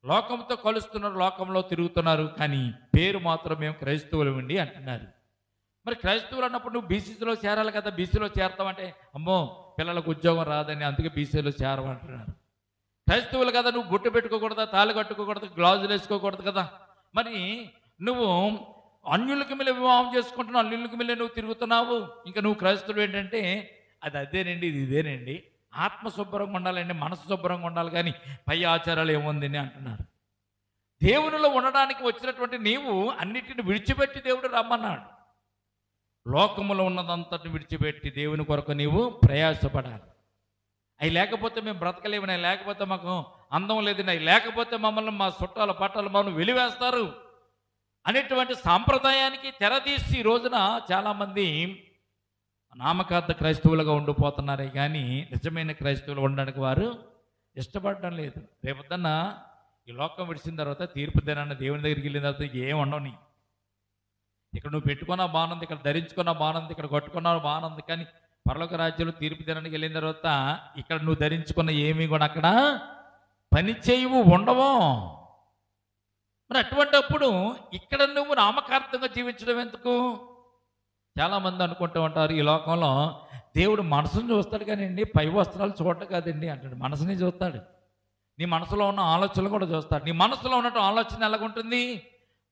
లోకంతో కలుస్తున్నారు, లోకంలో తిరుగుతున్నారు, కానీ పేరు మాత్రం మేము క్రైస్తవులు ఉండి అంటున్నారు. మరి క్రైస్తవులు అన్నప్పుడు నువ్వు బీసీలో చేరాలి కదా, బీసీలో చేరతామంటే అమ్మో పిల్లలకు ఉద్యోగం రాదని అందుకే బీసీలో చేరమంటున్నారు. క్రైస్తవులు కదా, నువ్వు బొట్టు పెట్టుకోకూడదా, తాళి కట్టుకోకూడదు, గ్లాజులు వేసుకోకూడదు కదా, మరి నువ్వు అన్యులకి మిల్ల వివాహం చేసుకుంటున్నావు, అన్యులకి మిల్ల నువ్వు తిరుగుతున్నావు, ఇంకా నువ్వు క్రైస్తవుడు ఏంటంటే అది అదేనండి, ఇది ఇదేనండి. ఆత్మ శుభ్రంగా ఉండాలండి, మనసు శుభ్రంగా ఉండాలి, కానీ పై ఆచారాలు ఏముందని అంటున్నారు. దేవునిలో ఉండడానికి వచ్చినటువంటి నీవు అన్నిటిని విడిచిపెట్టి దేవుడు రమ్మన్నాడు. లోకములో ఉన్నదంతటిని విడిచిపెట్టి దేవుని కొరకు నీవు ప్రయాసపడాలి. అవి లేకపోతే మేము బ్రతకలేమని, అవి లేకపోతే మాకు అందం లేదని, అవి లేకపోతే మమ్మల్ని మా చుట్టాల పట్టాలు మమ్మల్ని వెలివేస్తారు అనేటువంటి సాంప్రదాయానికి తెరదీసి ఈ రోజున చాలామంది నామకార్థ క్రైస్తవులుగా ఉండిపోతున్నారే కానీ నిజమైన క్రైస్తవులు ఉండడానికి వారు ఇష్టపడడం లేదు. రేపొద్దున్న ఈ లోకం విడిచిన తర్వాత తీర్పు దినాన్న దేవుని దగ్గరికి వెళ్ళిన తర్వాత ఏం ఉండవు. ఇక్కడ నువ్వు పెట్టుకున్నా బాగుంది, ఇక్కడ ధరించుకున్నా బాగుంది, ఇక్కడ కొట్టుకున్నా బాగుంది, కానీ పరలోక రాజ్యంలో తీర్పు దినానికి వెళ్ళిన తర్వాత ఇక్కడ నువ్వు ధరించుకున్న ఏమీ కూడా అక్కడ పని చేయవు, ఉండవు. మరి అటువంటిప్పుడు ఇక్కడ నువ్వు నామకార్థంగా జీవించడం ఎందుకు? చాలామంది అనుకుంటూ ఉంటారు ఈ లోకంలో దేవుడు మనసును చూస్తాడు కానివ్వండి, పై వస్త్రాలు చూడటం కాదండి అంటాడు. మనసుని చూస్తాడు, నీ మనసులో ఉన్న ఆలోచనలు కూడా చూస్తాడు. నీ మనసులో ఉన్నట్టు ఆలోచన ఎలాగుంటుంది?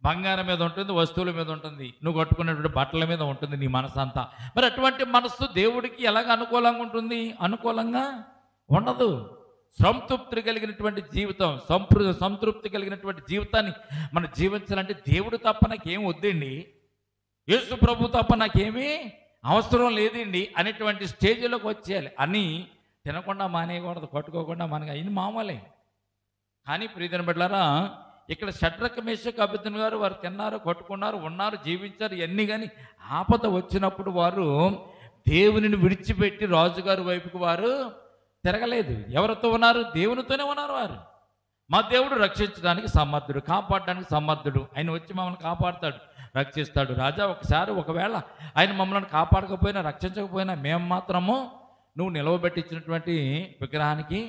బంగారం మీద ఉంటుంది, వస్తువుల మీద ఉంటుంది, నువ్వు కట్టుకునేటువంటి బట్టల మీద ఉంటుంది నీ మనసు అంతా. మరి అటువంటి మనస్సు దేవుడికి ఎలాగ అనుకూలంగా ఉంటుంది? అనుకూలంగా ఉండదు. సంతృప్తి కలిగినటువంటి జీవితం, సంతృప్తి కలిగినటువంటి జీవితాన్ని మనం జీవించాలంటే దేవుడు తప్ప నాకేం వద్దండి. యేసు ప్రభు తప్ప నాకేమీ అవసరం లేదండి అనేటువంటి స్టేజ్లోకి వచ్చేయాలి అని తినకుండా మానేయకూడదు, కొట్టుకోకుండా మనకి అయిన మామూలే. కానీ ప్రియమైన బిడ్డలారా, ఇక్కడ షడ్రక్ మేషక్ అబేద్నెగో గారు వారు తిన్నారు, కొట్టుకున్నారు, ఉన్నారు, జీవించారు ఇవన్నీ. కానీ ఆపద వచ్చినప్పుడు వారు దేవునిని విడిచిపెట్టి రాజుగారి వైపుకు వారు తిరగలేదు. ఎవరితో ఉన్నారు? దేవునితోనే ఉన్నారు. వారు మా దేవుడు రక్షించడానికి సమర్థుడు, కాపాడడానికి సమర్థుడు. ఆయన వచ్చి మమ్మల్ని కాపాడుతాడు, రక్షిస్తాడు. రాజా ఒకవేళ ఆయన మమ్మల్ని కాపాడకపోయినా రక్షించకపోయినా మేము మాత్రము నువ్వు నిలవబెట్టించినటువంటి విగ్రహానికి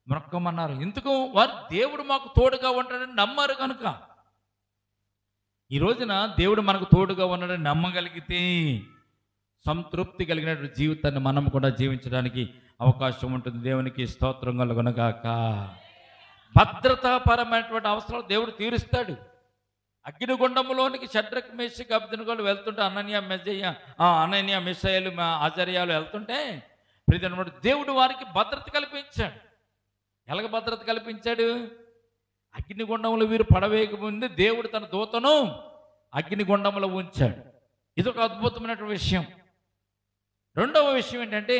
మొక్కమన్నారు. ఎందుకు? వారు దేవుడు మాకు తోడుగా ఉంటాడని నమ్మారు కనుక. ఈ రోజున దేవుడు మనకు తోడుగా ఉన్నాడని నమ్మగలిగితే సంతృప్తి కలిగినటువంటి జీవితాన్ని మనం కూడా జీవించడానికి అవకాశం ఉంటుంది. దేవునికి స్తోత్రం కలుగునగాక. భద్రతాపరమైనటువంటి అవసరాలు దేవుడు తీరుస్తాడు. అగ్నిగుండంలోనికి షడ్రక్ మేషక్ అబేద్నెగోలు వెళ్తుంటే అననీయ మిషాయేలు ఆజర్యాలు వెళ్తుంటే ప్రియమైన దేవుడు వారికి భద్రత కల్పించాడు. ఎలాగ భద్రత కల్పించాడు? అగ్నిగుండంలో వీరు పడవేయకముందే దేవుడు తన దూతను అగ్నిగుండంలో ఉంచాడు. ఇదొక అద్భుతమైనటువంటి విషయం. రెండవ విషయం ఏంటంటే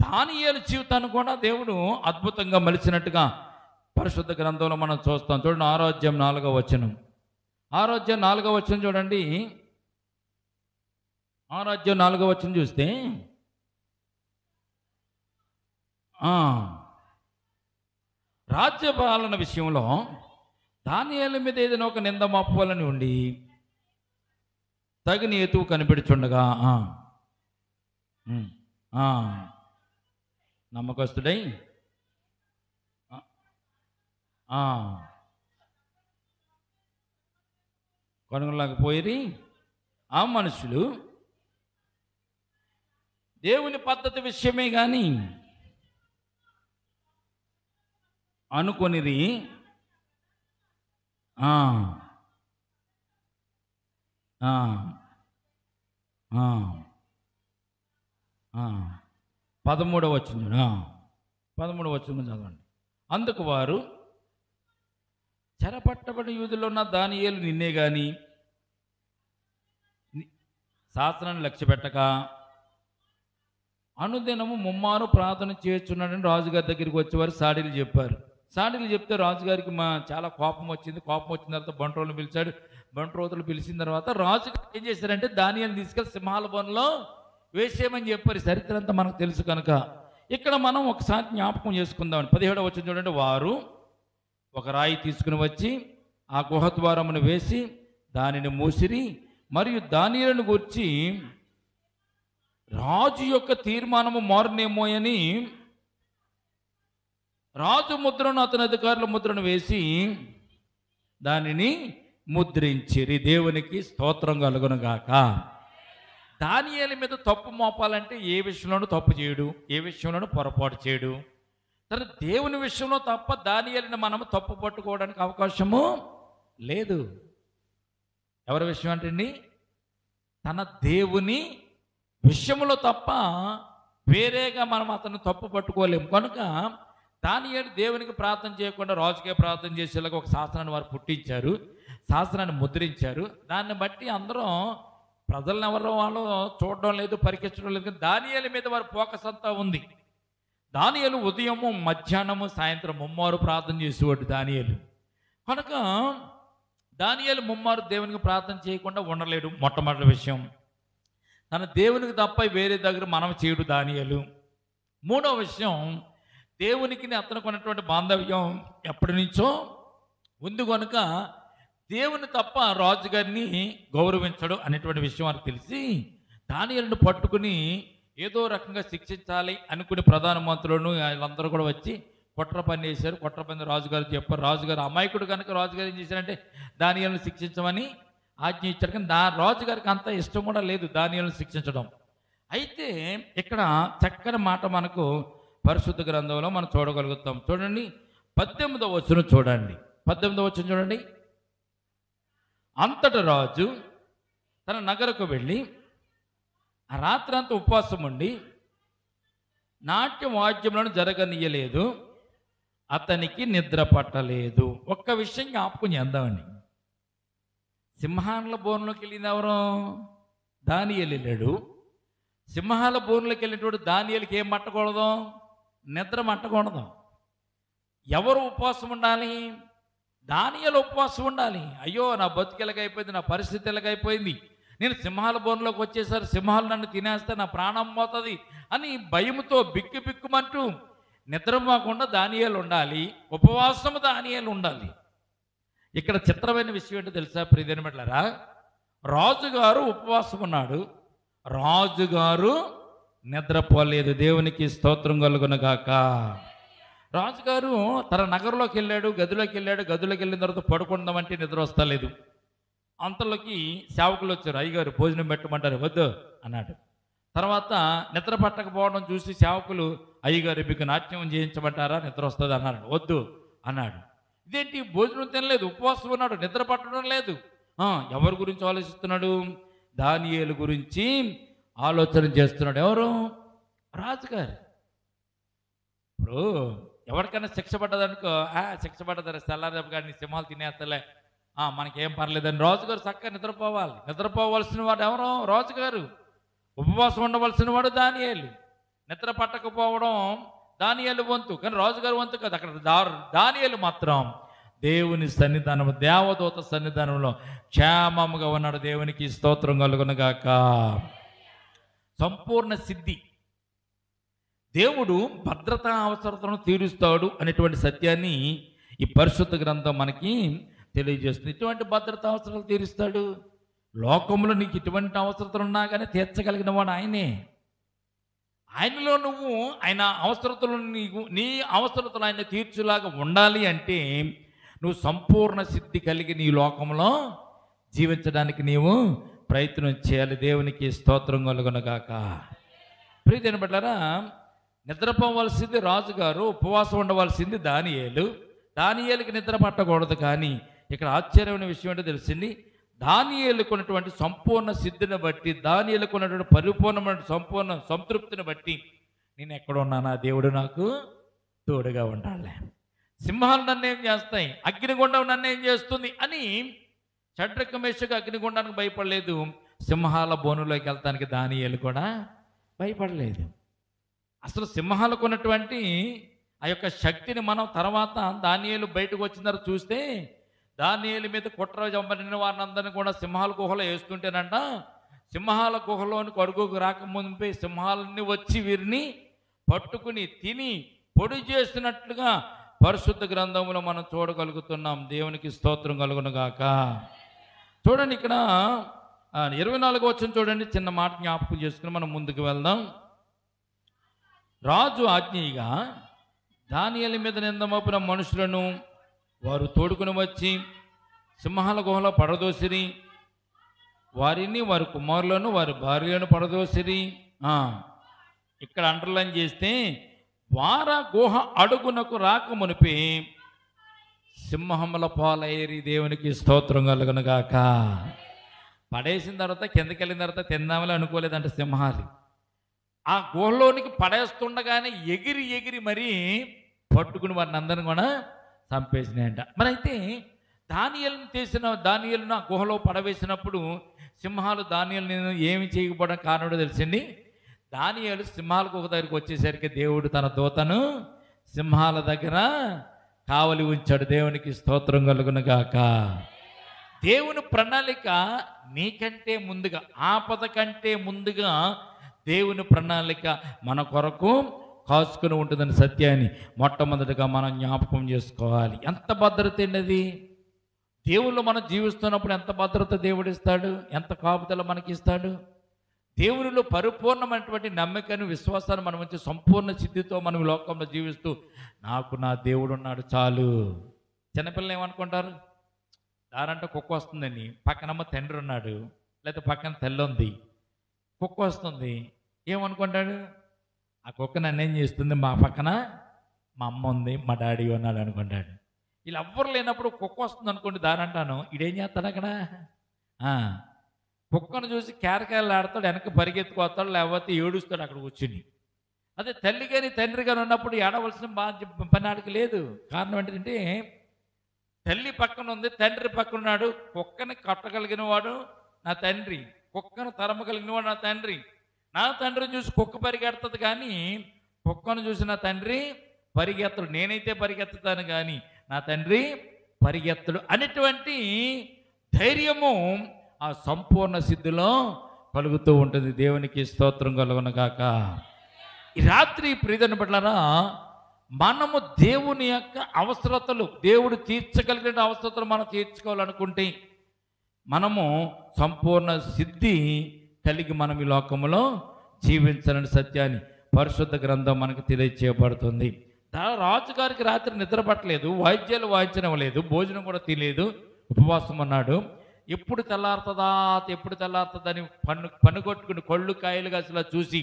దానియేలు జీవితాన్ని కూడా దేవుడు అద్భుతంగా మలిచినట్టుగా పరిశుద్ధ గ్రంథంలో మనం చూస్తాం. చూడండి, 6వ అధ్యాయం 4వ వచనం. 6వ అధ్యాయం 4వ వచనం చూడండి. 6వ అధ్యాయం 4వ వచనం చూస్తే రాజ్యపాలన విషయంలో దానియేలు మీద ఏదైనా ఒక నింద మోపాలని ఉండి తగిన హేతువు కనిపెడుచుండగా నమ్మకస్తుడై కొనగలేకపోయి ఆ మనుషులు దేవుని పద్ధతి విషయమే కానీ అనుకొనిరి. 13వ వచనం చదవండి. అందుకు వారు చెరపట్టబడిన యూదుల్లో ఉన్న దానియేలు నిన్నే గాని శాస్త్రాన్ని లక్ష్య పెట్టక అనుదినము ముమ్మారు ప్రార్థన చేస్తున్నాడని రాజుగారి దగ్గరికి వచ్చేవారు సాడీలు చెప్పారు. సాడీలు చెప్తే రాజుగారికి చాలా కోపం వచ్చింది. కోపం వచ్చిన తర్వాత బంట్రోతులు పిలిచాడు. బంట్రోతులు పిలిచిన తర్వాత రాజుగారు ఏం చేశారంటే దానియేలుని తీసుకెళ్ళి సింహాల బోనులో వేసేయమని చెప్పారు. చరిత్ర అంతా మనకు తెలుసు కనుక ఇక్కడ మనం ఒకసారి జ్ఞాపకం చేసుకుందామని 17వ వచనం చూడండి. వారు ఒక రాయి తీసుకుని వచ్చి ఆ గుహద్వారమును వేసి దానిని మూసిరి మరియు దానియేలును గూర్చి రాజు యొక్క తీర్మానము మారునేమో అని రాజు ముద్రను అతని అధికారుల ముద్రను వేసి దానిని ముద్రించిరి. దేవునికి స్తోత్రం కలుగునుగాక. దానియేలు మీద తప్పు మోపాలంటే ఏ విషయంలోనూ తప్పు చేయడు, ఏ విషయంలోనూ పొరపాటు చేయడు. తన దేవుని విషయంలో తప్ప దానియేలుని మనము తప్పు పట్టుకోవడానికి అవకాశము లేదు. ఎవరి విషయం అంటే తన దేవుని విషయంలో తప్ప వేరేగా మనం అతను తప్పు పట్టుకోలేము. కనుక దానియేలు దేవునికి ప్రార్థన చేయకుండా రాజుకే ప్రార్థన చేసేలాగా ఒక శాస్త్రాన్ని వారు పుట్టించారు, శాస్త్రాన్ని ముద్రించారు. దాన్ని బట్టి అందరం ప్రజలను ఎవరో వాళ్ళు చూడడం లేదు, పరికించడం లేదు. కానీ దానియేలు మీద వారి ఫోకస్ అంతా ఉంది. దానియేలు ఉదయము మధ్యాహ్నము సాయంత్రం ముమ్మారు ప్రార్థన చేసేవాడు దానియేలు. కనుక దానియేలు ముమ్మారు దేవునికి ప్రార్థన చేయకుండా ఉండలేడు. మొట్టమొదటి విషయం, తన దేవునికి తప్ప వేరే దగ్గర మనం చేయడు దానియేలు. మూడవ విషయం, దేవునికి అతనికి ఉన్నటువంటి బాంధవ్యం ఎప్పటి నుంచో ఉంది కనుక దేవుని తప్ప రాజుగారిని గౌరవించడు అనేటువంటి విషయం వారికి తెలిసి దానియేలును పట్టుకుని ఏదో రకంగా శిక్షించాలి అనుకుని ప్రధానమంత్రులను వీళ్ళందరూ కూడా వచ్చి కుట్ర పని చేశారు. కుట్ర పని రాజుగారు చెప్పారు. రాజుగారు అమాయకుడు కనుక రాజుగారు ఏం చేశారంటే దానియేలును శిక్షించమని ఆజ్ఞ ఇచ్చారు. కానీ రాజుగారికి అంత ఇష్టం కూడా లేదు దానియేలును శిక్షించడం. అయితే ఇక్కడ చక్కని మాట మనకు పరిశుద్ధ గ్రంథంలో మనం చూడగలుగుతాం. చూడండి, 18వ వచనం చూడండి. 18వ వచనం చూడండి. అంతట రాజు తన నగరకు వెళ్ళి ఆ రాత్రంతా ఉపవాసం ఉండి నాట్య వాద్యములను జరగనీయలేదు, అతనికి నిద్ర పట్టలేదు. ఒక్క విషయం జ్ఞాపకం చేద్దామండి. సింహాల బోన్లోకి వెళ్ళింది ఎవరు? దానియేలు వెళ్ళాడు. సింహాల బోన్లోకి వెళ్ళినటువంటి దానియేలుకి ఏం మట్టకూడదు? నిద్ర మట్టకూడదు. ఎవరు ఉపవాసం ఉండాలి? దానియేలు ఉపవాసం ఉండాలి. అయ్యో, నా బతుకు ఎలాగైపోయింది, నా పరిస్థితి ఎలాగైపోయింది, నేను సింహాల బోన్లోకి వచ్చేసరి సింహాలు నన్ను తినేస్తే నా ప్రాణం పోతుంది అని భయంతో బిక్కు బిక్కుమంటూ నిద్రపోకుండా దానియేలు ఉండాలి, ఉపవాసము దానియేలు ఉండాలి. ఇక్కడ చిత్రమైన విషయం ఏంటో తెలుసా ప్రియమైన బిడ్డలారా? రాజుగారు ఉపవాసం ఉన్నాడు, రాజుగారు నిద్రపోలేదు. దేవునికి స్తోత్రం కలుగునుగాక. రాజుగారు తన నగరంలోకి వెళ్ళాడు, గదిలోకి వెళ్ళిన తర్వాత పడుకుందామంటే నిద్ర వస్తలేదు. అంతలోకి సేవకులు వచ్చారు, అయ్యగారు భోజనం పెట్టమంటారు, వద్దు అన్నాడు. తర్వాత నిద్ర పట్టకపోవడం చూసి సేవకులు, అయ్యగారు మీకు నాట్యం చేయించమంటారా, నిద్ర వస్తుంది అన్నాడు. వద్దు అన్నాడు. ఇదేంటి, భోజనం తినలేదు, ఉపవాసం ఉన్నాడు, నిద్ర పట్టడం లేదు. ఎవరి గురించి ఆలోచిస్తున్నాడు? దానియేలు గురించి ఆలోచన చేస్తున్నాడు. ఎవరు? రాజుగారు. ఇప్పుడు ఎవరికైనా శిక్ష పడ్డదనుకో, శిక్ష పడ్డదరే తెల్లారేపు కానీ సింహాలు తినేస్తలే, మనకేం పర్లేదని రాజుగారు చక్కగా నిద్రపోవాలి. నిద్రపోవలసిన వాడు ఎవరు? రాజుగారు. ఉపవాసం ఉండవలసిన వాడు దానియేలు. నిద్ర పట్టకపోవడం దానియేలు వంతు, కానీ రాజుగారు వంతు కాదు. అక్కడ దానియేలు మాత్రం దేవుని సన్నిధానం, దేవదూత సన్నిధానంలో క్షేమముగా ఉన్నాడు. దేవునికి స్తోత్రం కలుగునుగాక. సంపూర్ణ సిద్ధి. దేవుడు భద్రతా అవసరతను తీరుస్తాడు అనేటువంటి సత్యాన్ని ఈ పరిశుద్ధ గ్రంథం మనకి తెలియజేస్తుంది. ఇటువంటి భద్రతా అవసరాలు తీరుస్తాడు. లోకంలో నీకు ఇటువంటి అవసరతలు ఉన్నా కానీ తీర్చగలిగిన వాడు ఆయనే. ఆయనలో నువ్వు ఆయన అవసరతలు, నీ అవసరతలు ఆయన తీర్చులాగా ఉండాలి అంటే నువ్వు సంపూర్ణ సిద్ధి కలిగి నీ లోకంలో జీవించడానికి నీవు ప్రయత్నం చేయాలి. దేవునికి స్తోత్రం కలుగునుగాక. ప్రియమైన బిడ్డలారా, నిద్రపోవలసింది రాజుగారు, ఉపవాసం ఉండవలసింది దానియేలు. దానియేలుకి నిద్ర పట్టకూడదు. కానీ ఇక్కడ ఆశ్చర్యమైన విషయం ఏంటో తెలిసింది. దానియేలుకు ఉన్నటువంటి సంపూర్ణ సిద్ధిని బట్టి, దానియేలుకు ఉన్నటువంటి పరిపూర్ణమైన సంపూర్ణ సంతృప్తిని బట్టి, నేను ఎక్కడ ఉన్నానా, దేవుడు నాకు తోడుగా ఉండాలి. సింహాలు నన్ను ఏం చేస్తాయి, అగ్నిగుండం నన్ను ఏం చేస్తుంది అని షడ్రక మేషకు అగ్నిగుండానికి భయపడలేదు. సింహాల బోనులోకి వెళ్తానికి దానియేలు కూడా భయపడలేదు. అసలు సింహాలకు ఉన్నటువంటి ఆ యొక్క శక్తిని మనం తర్వాత దానియేలు బయటకు వచ్చిన తర్వాత చూస్తే, దానియేలు మీద కుట్ర జంపనిన వారిని అందరినీ కూడా సింహాల గుహలో వేస్తుంటేనంట, సింహాల గుహలోనికి అడుగుకు రాకముందే సింహాలన్నీ వచ్చి వీరిని పట్టుకుని తిని పొడి చేసినట్లుగా పరిశుద్ధ గ్రంథంలో మనం చూడగలుగుతున్నాం. దేవునికి స్తోత్రం కలుగునుగాక. చూడండి, ఇక్కడ 24వ వచనం చూడండి. చిన్న మాట జ్ఞాపకం చేసుకుని మనం ముందుకు వెళ్దాం. రాజు ఆజ్ఞగా దానియేలు మీద నింద మోపిన మనుషులను వారు తోడుకుని వచ్చి సింహాల గుహలో పడదోసిరి, వారిని, వారి కుమారులను, వారి భార్యలను పడదోసిరి. ఇక్కడ అండర్లైన్ చేస్తే, వార గుహ అడుగునకు రాక మునిపి సింహముల పాలైరి. దేవునికి స్తోత్రం కలుగునుగాక. పడేసిన తర్వాత కిందకి వెళ్ళిన తర్వాత తిందామని అనుకోలేదంటే సింహాలు ఆ గుహలోనికి పడేస్తుండగానే ఎగిరి ఎగిరి మరీ పట్టుకుని వారిని అందరిని కూడా చంపేసినాయంట. మరి అయితే దానియేలును ఆ గుహలో పడవేసినప్పుడు సింహాలు దానియేలును ఏమి చేయకపోవడం కారణం తెలిసింది. దానియేలు సింహాల గుహ దగ్గరికి వచ్చేసరికి దేవుడు తన దూతను సింహాల దగ్గర కావలి ఉంచాడు. దేవునికి స్తోత్రం కలుగునుగాక. దేవుని ప్రణాళిక నీకంటే ముందుగా, ఆపద కంటే ముందుగా దేవుని ప్రణాళిక మన కొరకు కాచుకుని ఉంటుందని సత్యాన్ని మొట్టమొదటిగా మనం జ్ఞాపకం చేసుకోవాలి. ఎంత భద్రత అండి అది! దేవుళ్ళు మనం జీవిస్తున్నప్పుడు ఎంత భద్రత దేవుడు ఇస్తాడు, ఎంత కాపుదల మనకి ఇస్తాడు. దేవునిలో పరిపూర్ణమైనటువంటి నమ్మకాన్ని, విశ్వాసాన్ని మనం వచ్చి సంపూర్ణ సిద్ధితో మనం లోకంలో జీవిస్తూ, నాకు నా దేవుడు ఉన్నాడు చాలు. చిన్నపిల్లలు ఏమనుకుంటారు, దారంటే కుక్క వస్తుందని, పక్కనమ్మ తండ్రి ఉన్నాడు, లేకపోతే పక్కన తల్లి ఉంది, కుక్క వస్తుంది, ఏమనుకుంటాడు, ఆ కుక్క నన్ను ఏం చేస్తుంది, మా పక్కన మా అమ్మ ఉంది, మా డాడీ ఉన్నాడు అనుకుంటాడు. వీళ్ళు ఎవ్వరు లేనప్పుడు కుక్క వస్తుంది అనుకోండి, దారంటాను, ఇడేం చేస్తాడు అక్కడ, కుక్కను చూసి కేరకాయలు ఆడతాడు, వెనక పరిగెత్తుకొస్తాడు, లేకపోతే ఏడుస్తాడు అక్కడ కూర్చుని. అదే తల్లి కానీ తండ్రి కానీ ఉన్నప్పుడు ఏడవలసిన పని ఆడికి లేదు. కారణం ఏంటంటే తల్లి పక్కన ఉంది, తండ్రి పక్కన ఉన్నాడు. కుక్కని కట్టగలిగిన వాడు నా తండ్రి, కుక్కను తరమగలిగిన వాడు నా తండ్రి. నా తండ్రిని చూసి కుక్క పరిగెడుతుంది, కానీ కుక్కను చూసి నా తండ్రి పరిగెత్తడు. నేనైతే పరిగెత్తుతాను కానీ నా తండ్రి పరిగెత్తడు అనేటువంటి ధైర్యము ఆ సంపూర్ణ సిద్ధిలో కలుగుతూ ఉంటుంది. దేవునికి స్తోత్రం కలుగునగాక. ఈ రాత్రి ప్రియమైన బిడ్డలారా, మనము దేవుని యొక్క అవసరతలు, దేవుడు తీర్చగలిగిన అవసరతలు మనం తీర్చుకోవాలనుకుంటే మనము సంపూర్ణ సిద్ధి కలిగి మనం ఈ లోకంలో జీవించాలని సత్యాన్ని పరిశుద్ధ గ్రంథం మనకు తెలియచేయబడుతుంది. రాజుగారికి రాత్రి నిద్ర పట్టలేదు, వాయిద్యాలు వాయించనివ్వలేదు, భోజనం కూడా తినలేదు, ఉపవాసం అన్నాడు. ఎప్పుడు తెల్లారుతుందని పన్నుకొట్టుకుని కళ్ళు కాయలుగా అసలు చూసి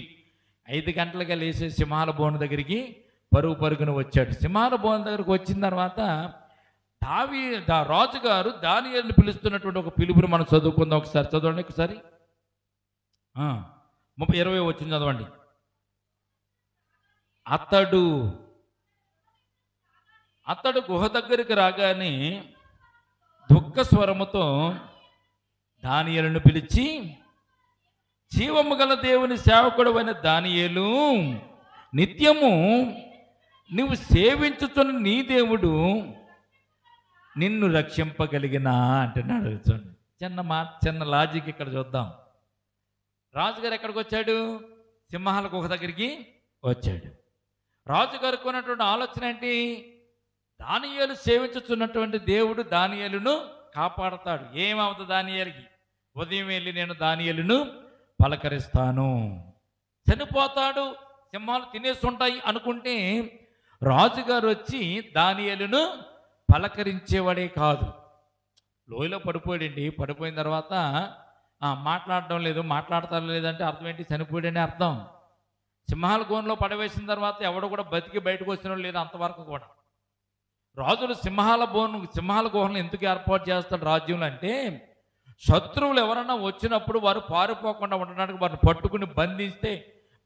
5 గంటలుగా లేచే సింహాల బోను దగ్గరికి పరుగున వచ్చాడు. సింహాల బోను దగ్గరికి వచ్చిన తర్వాత రాజుగారు దానియేలుని పిలుస్తున్నటువంటి ఒక పిలుపుని మనం చదువుకుందాం. ఒకసారి చదవండి, ఒకసారి 20 వచ్చింది చదవండి. అతడు గుహ దగ్గరికి రాగానే దుఃఖ స్వరముతో దానియేలును పిలిచి, జీవము గల దేవుని సేవకుడైన దానియేలు, నిత్యము నువ్వు సేవించుతున్న నీ దేవుడు నిన్ను రక్షింపగలిగినా అంటున్నాడు. చూడండి, చిన్న లాజిక్ ఇక్కడ చూద్దాం. రాజుగారు ఎక్కడికి వచ్చాడు? సింహాల గుహ దగ్గరికి వచ్చాడు. రాజుగారికి ఉన్నటువంటి ఆలోచన ఏంటి? దానియేలు సేవించుతున్నటువంటి దేవుడు దానియేలును కాపాడతాడు. ఏమవుతుంది దానియేలుకి? ఉదయం వెళ్ళి నేను దానియేలును పలకరిస్తాను. చనిపోతాడు, సింహాలు తినేస్తుంటాయి అనుకుంటే రాజుగారు వచ్చి దానియేలును పలకరించేవాడే కాదు. లోయలో పడిపోయాడండి. పడిపోయిన తర్వాత మాట్లాడడం లేదు, మాట్లాడతారు లేదంటే అర్థం ఏంటి? చనిపోయాడని అర్థం. సింహాల గుహలో పడవేసిన తర్వాత ఎవడు కూడా బతికి బయటకు వచ్చిన లేదు అంతవరకు కూడా. రాజులు సింహాల గుహలను ఎందుకు ఏర్పాటు చేస్తాడు రాజ్యంలో అంటే, శత్రువులు ఎవరన్నా వచ్చినప్పుడు వారు పారిపోకుండా ఉండడానికి వారిని పట్టుకుని బంధిస్తే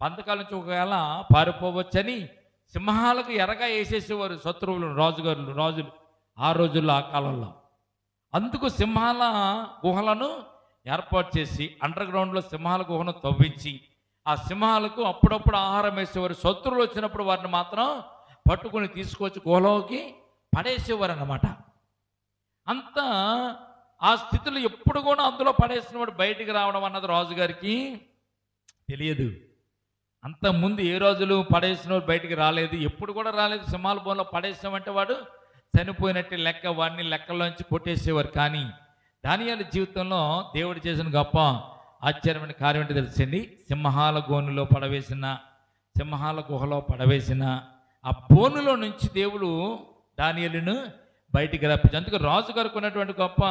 పంతకాల నుంచి ఒకవేళ పారిపోవచ్చని సింహాలకు ఎరగా వేసేసేవారు శత్రువులు రాజులు ఆ రోజుల్లో, ఆ కాలంలో. అందుకు సింహాల గుహలను ఏర్పాటు చేసి అండర్ గ్రౌండ్లో సింహాల గుహను తవ్వించి ఆ సింహాలకు అప్పుడప్పుడు ఆహారం వేసేవారు. శత్రువులు వచ్చినప్పుడు వారిని మాత్రం పట్టుకుని తీసుకొచ్చి గుహలోకి పడేసేవారు అన్నమాట. అంతా ఆ స్థితిలో ఎప్పుడు కూడా అందులో పడేసిన వాడు బయటికి రావడం అన్నది రాజుగారికి తెలియదు. అంతకుముందు ఏ రోజులు పడేసిన వాడు బయటికి రాలేదు, ఎప్పుడు కూడా రాలేదు. సింహాల బోన్లో పడేసామంటే వాడు చనిపోయినట్టు లెక్క, వాడిని లెక్కల్లోంచి కొట్టేసేవారు. కానీ దానియేలు జీవితంలో దేవుడు చేసిన గొప్ప ఆశ్చర్యమైన కార్యం ఏంటో తెలిసింది. సింహాల గుహలో పడవేసిన ఆ బోనులో నుంచి దేవుడు దానియేలును బయటికి రప్పించి, అందుకే రాజుగారికి ఉన్నటువంటి గొప్ప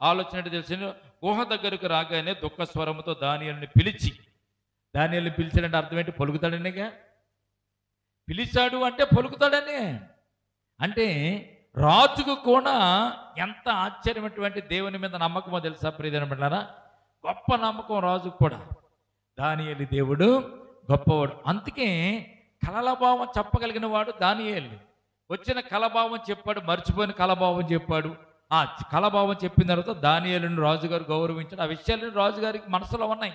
ఆలోచన తెలిసింది. గుహ దగ్గరకు రాగానే దుఃఖ స్వరముతో దానియేలుని పిలిచాడంటే అర్థం ఏంటి? పలుకుతాడనేగా. పిలిచాడు అంటే పలుకుతాడనే. అంటే రాజుకు కూడా ఎంత ఆశ్చర్యమైనటువంటి దేవుని మీద నమ్మకమో తెలుసా ప్రియమైన బిడ్డలారా? గొప్ప నమ్మకం రాజుకు కూడా. దానియేలు దేవుడు గొప్పవాడు. అందుకే కలలభావం చెప్పగలిగిన వాడు దానియేలు. వచ్చిన కలభావం చెప్పాడు, మర్చిపోయిన కలభావం చెప్పాడు. ఆ కలభావం చెప్పిన తర్వాత దానియేలును రాజుగారు గౌరవించాడు. ఆ విషయాలను రాజుగారికి మనసులో ఉన్నాయి.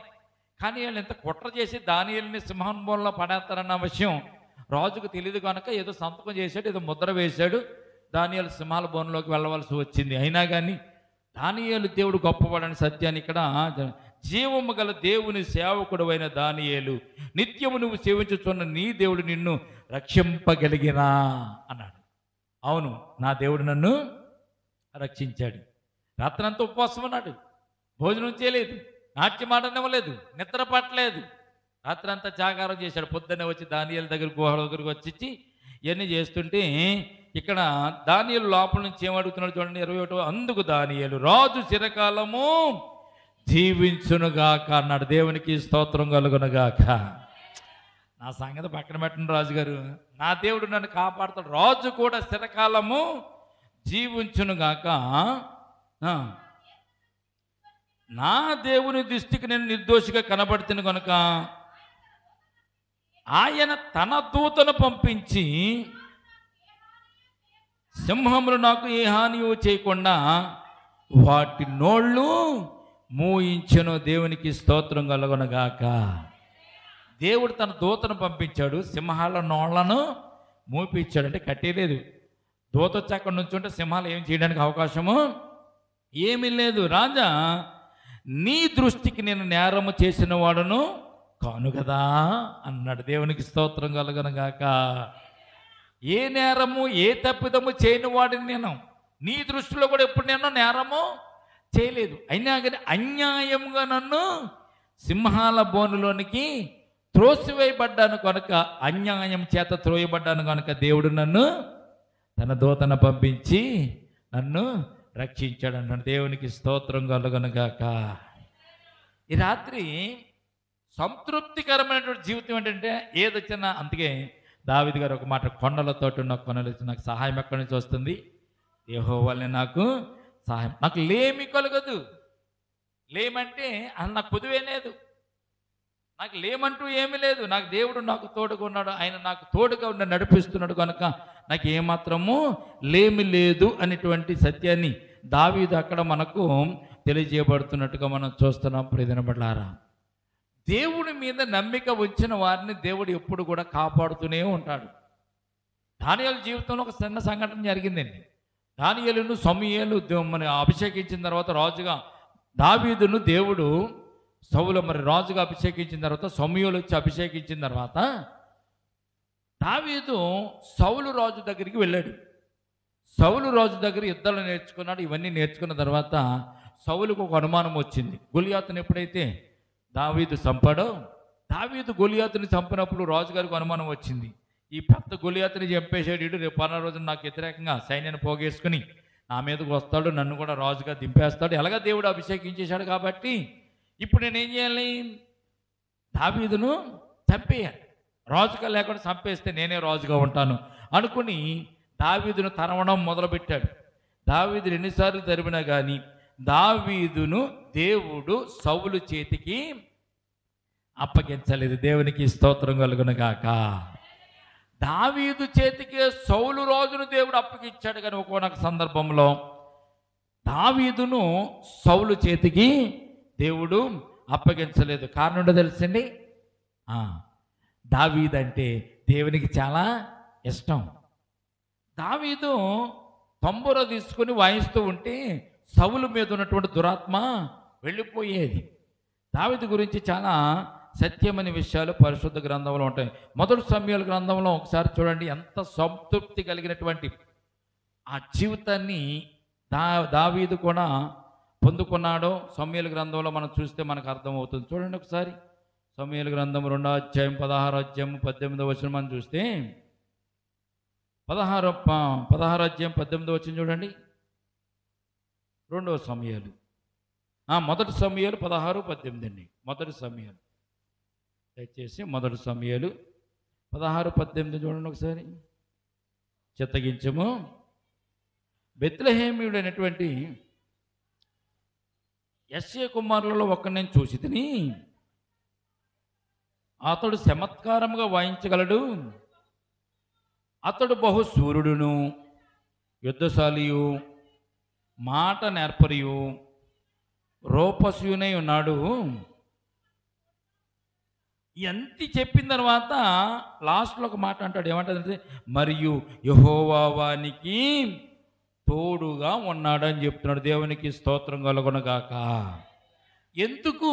కానీ వాళ్ళు ఎంత కుట్ర చేసి దానియేలుని సింహాన్మూలంలో పడేస్తారన్న విషయం రాజుకు తెలియదు కనుక ఏదో సంతకం చేశాడు, ఏదో ముద్ర వేశాడు. దానియేలు సింహాల బోన్లోకి వెళ్ళవలసి వచ్చింది. అయినా కానీ దానియేలు దేవుడు గొప్పవాడని సత్యాన్ని ఇక్కడ, జీవము గల దేవుని సేవకుడు అయిన దానియేలు, నిత్యము నువ్వు సేవించుతున్న నీ దేవుడు నిన్ను రక్షింపగలిగినా అన్నాడు. అవును, నా దేవుడు నన్ను రక్షించాడు. రాత్రంతా ఉపవాసం అన్నాడు, భోజనం చేయలేదు, నాట్యం ఆడనివ్వలేదు, నిద్ర పట్టలేదు, రాత్రంతా జాగారం చేశాడు. పొద్దున్నే వచ్చి దానియేలు గుహ దగ్గరికి వచ్చి ఇవన్నీ చేస్తుంటే ఇక్కడ దానియేలు లోపల నుంచి ఏమడుగుతున్నాడు చూడండి, 21. అందుకు దానియేలు, రాజు చిరకాలము జీవించునుగాక అన్నాడు. దేవునికి స్తోత్రం కలుగునుగాక. నా సంగతి పక్కన పెట్టండి రాజుగారు, నా దేవుడు నన్ను కాపాడుతాడు. రాజు కూడా చిరకాలము జీవించునుగాక. నా దేవుని దృష్టికి నేను నిర్దోషిగా కనబడుతున్న కనుక ఆయన తన దూతను పంపించి సింహములు నాకు ఏ హానియో చేయకుండా వాటి నోళ్ళు మూయించెను. దేవునికి స్తోత్రం కలుగునుగాక. దేవుడు తన దూతను పంపించాడు, సింహాల నోళ్లను మూపించాడు. అంటే కట్టేలేదు. దూత వచ్చి అక్కడ నుంచి ఉంటే సింహాలు ఏం చేయడానికి అవకాశము ఏమీ లేదు. రాజా, నీ దృష్టికి నేను నేరము చేసిన వాడును కాను కదా అన్నాడు. దేవునికి స్తోత్రం కలుగునుగాక. ఏ నేరము ఏ తప్పిదము చేయని వాడిని నేను, నీ దృష్టిలో కూడా ఎప్పుడు నేను నేరము చేయలేదు. అయినా కానీ అన్యాయంగా నన్ను సింహాల బోనులోనికి త్రోసివేయబడ్డాను కనుక, అన్యాయం చేత త్రోయబడ్డాను కనుక దేవుడు నన్ను తన దూతను పంపించి నన్ను రక్షించాడు అన్నాడు. దేవునికి స్తోత్రం కలుగునుగాక. ఈ రాత్రి సంతృప్తికరమైనటువంటి జీవితం ఏంటంటే ఏదొచ్చినా, అందుకే దావీదు గారు ఒక మాట, కొండలతోటి ఉన్న కొనలు నాకు సహాయం ఎక్కడి నుంచి వస్తుంది, యెహోవానే నాకు సహాయం. నాకు లేమి కలగదు. లేమంటే అసలు నాకు పొదువే లేదు, నాకు లేమంటూ ఏమీ లేదు. నాకు దేవుడు నాకు తోడుగా ఉన్నాడు, ఆయన నాకు తోడుగా ఉండి నడిపిస్తున్నాడు కనుక నాకు ఏమాత్రము లేమి లేదు అనేటువంటి సత్యాన్ని దావీదు అక్కడ మనకు తెలియజేయబడుతున్నట్టుగా మనం చూస్తున్నాం. ప్రియదినబడ్లారా, దేవుడి మీద నమ్మిక ఉంచిన వారిని దేవుడు ఎప్పుడు కూడా కాపాడుతూనే ఉంటాడు. దానియేలు జీవితంలో ఒక చిన్న సంఘటన జరిగిందండి. దానియేలును సమూయేలు మన అభిషేకించిన తర్వాత రాజుగా దావీదును దేవుడు సౌలు రాజుగా అభిషేకించిన తర్వాత సమూయేలు వచ్చి అభిషేకించిన తర్వాత దావీదు సౌలు రాజు దగ్గరికి వెళ్ళాడు. సౌలు రాజు దగ్గర యుద్ధాలు నేర్చుకున్నాడు. ఇవన్నీ నేర్చుకున్న తర్వాత సౌలుకు ఒక అనుమానం వచ్చింది. గొలియాతును ఎప్పుడైతే దావీదు చంపాడో, దావీదు గొలియాతుని చంపినప్పుడు రాజుగారికి అనుమానం వచ్చింది. ఈ పెద్ద గొలియాతుని చంపేసాడు, వీడు రేపు 12 రోజున నాకు వ్యతిరేకంగా సైన్యాన్ని పోగేసుకుని నా మీదకు వస్తాడు, నన్ను కూడా రాజుగా దింపేస్తాడు. ఎలాగా దేవుడు అభిషేకించేశాడు కాబట్టి ఇప్పుడు నేనేం చేయాలి, దావీదును చంపేయాలి. రాజుగా లేకుండా చంపేస్తే నేనే రాజుగా ఉంటాను అనుకుని దావీదును తరవడం మొదలుపెట్టాడు. దావీదును ఎన్నిసార్లు తరిమినా కానీ దావీదును దేవుడు సౌలు చేతికి అప్పగించలేదు. దేవునికి స్తోత్రం కలుగునుగాక. దావీదు చేతికి సౌలు రాజును దేవుడు అప్పగించాడు, కానీ ఒక్కొక్క సందర్భంలో దావీదును సౌలు చేతికి దేవుడు అప్పగించలేదు. కారణం ఏంటో తెలుసండి, దావీదు అంటే దేవునికి చాలా ఇష్టం. దావీదు తంబుర తీసుకుని వాయిస్తూ ఉంటే సౌలు మీద ఉన్నటువంటి దురాత్మ వెళ్ళిపోయేది. దావీదు గురించి చాలా సత్యమైన విషయాలు పరిశుద్ధ గ్రంథంలో ఉంటాయి. మొదటి సమూయేలు గ్రంథంలో ఒకసారి చూడండి, ఎంత సంతృప్తి కలిగినటువంటి ఆ జీవితాన్ని దావీదు కూడా పొందుకున్నాడో సమూయేలు గ్రంథంలో మనం చూస్తే మనకు అర్థమవుతుంది. చూడండి ఒకసారి సమూయేలు గ్రంథం 2వ అధ్యాయం 16వ అధ్యాయం 18వ వచనం మనం చూస్తే 16వ అధ్యాయం 18వ వచనం చూడండి. 2వ సమూయేలు, మొదటి సమూయేలు 16:18 అండి. మొదటి సమూయేలు, దయచేసి మొదటి సమూయేలు 16:18 చూడండి ఒకసారి. చిత్తగించము, బెత్లెహేమీయుడైనటువంటి యెష్షయి కుమారులలో ఒకరిని నేను చూసి తిని, అతడు చమత్కారముగా వాయించగలడు, అతడు బహు శూరుడును, యుద్ధశాలియు, మాట నేర్పరియు, రూపసుయునై ఉన్నాడు. ఎంత చెప్పిన తర్వాత లాస్ట్లో ఒక మాట అంటాడు. ఏమంటాడంటే, మరియు యెహోవా వానికి తోడుగా ఉన్నాడు అని చెప్తున్నాడు. దేవునికి స్తోత్రం కలుగునుగాక. ఎందుకు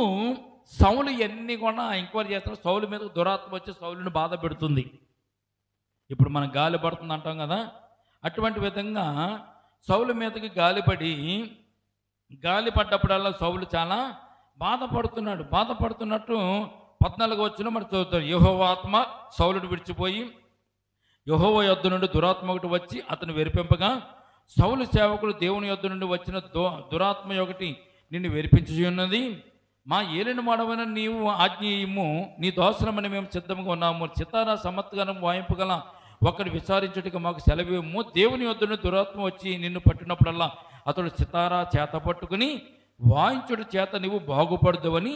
సౌలు ఎన్ని కూడా ఎంక్వైరీ చేస్తున్నాడు, సౌలు మీద దురాత్మ వచ్చి సౌలుని బాధ పెడుతుంది. ఇప్పుడు మనం గాలి పడుతుంది అంటాం కదా, అటువంటి విధంగా సౌలు మీదకి గాలి పడ్డప్పుడల్లా సౌలు చాలా బాధపడుతున్నాడు. బాధపడుతున్నట్టు 14వ వచనం మనం చదువుతాడు. యెహోవా ఆత్మ సౌలును విడిచిపోయి యెహోవా యొద్ద నుండి దురాత్మ ఒకటి వచ్చి అతను వెరిపింపగా, సౌలు సేవకులు దేవుని యొద్ద నుండి వచ్చిన దురాత్మ ఒకటి నిన్ను వెరిపించి ఉన్నది. మా ఏలిన మాడవైన నీవు ఆజ్ఞేయము, నీ దోసరమని మేము సిద్ధంగా ఉన్నాము. చితారా సమత్కారం వాయింపగల ఒకటి విచారించుటకు మాకు సెలవేమో. దేవుని యొద్ద నుండి దురాత్మ వచ్చి నిన్ను పట్టినప్పుడల్లా అతడు సితారా చేత పట్టుకుని వాయించుడు చేత నీవు బాగుపడదువని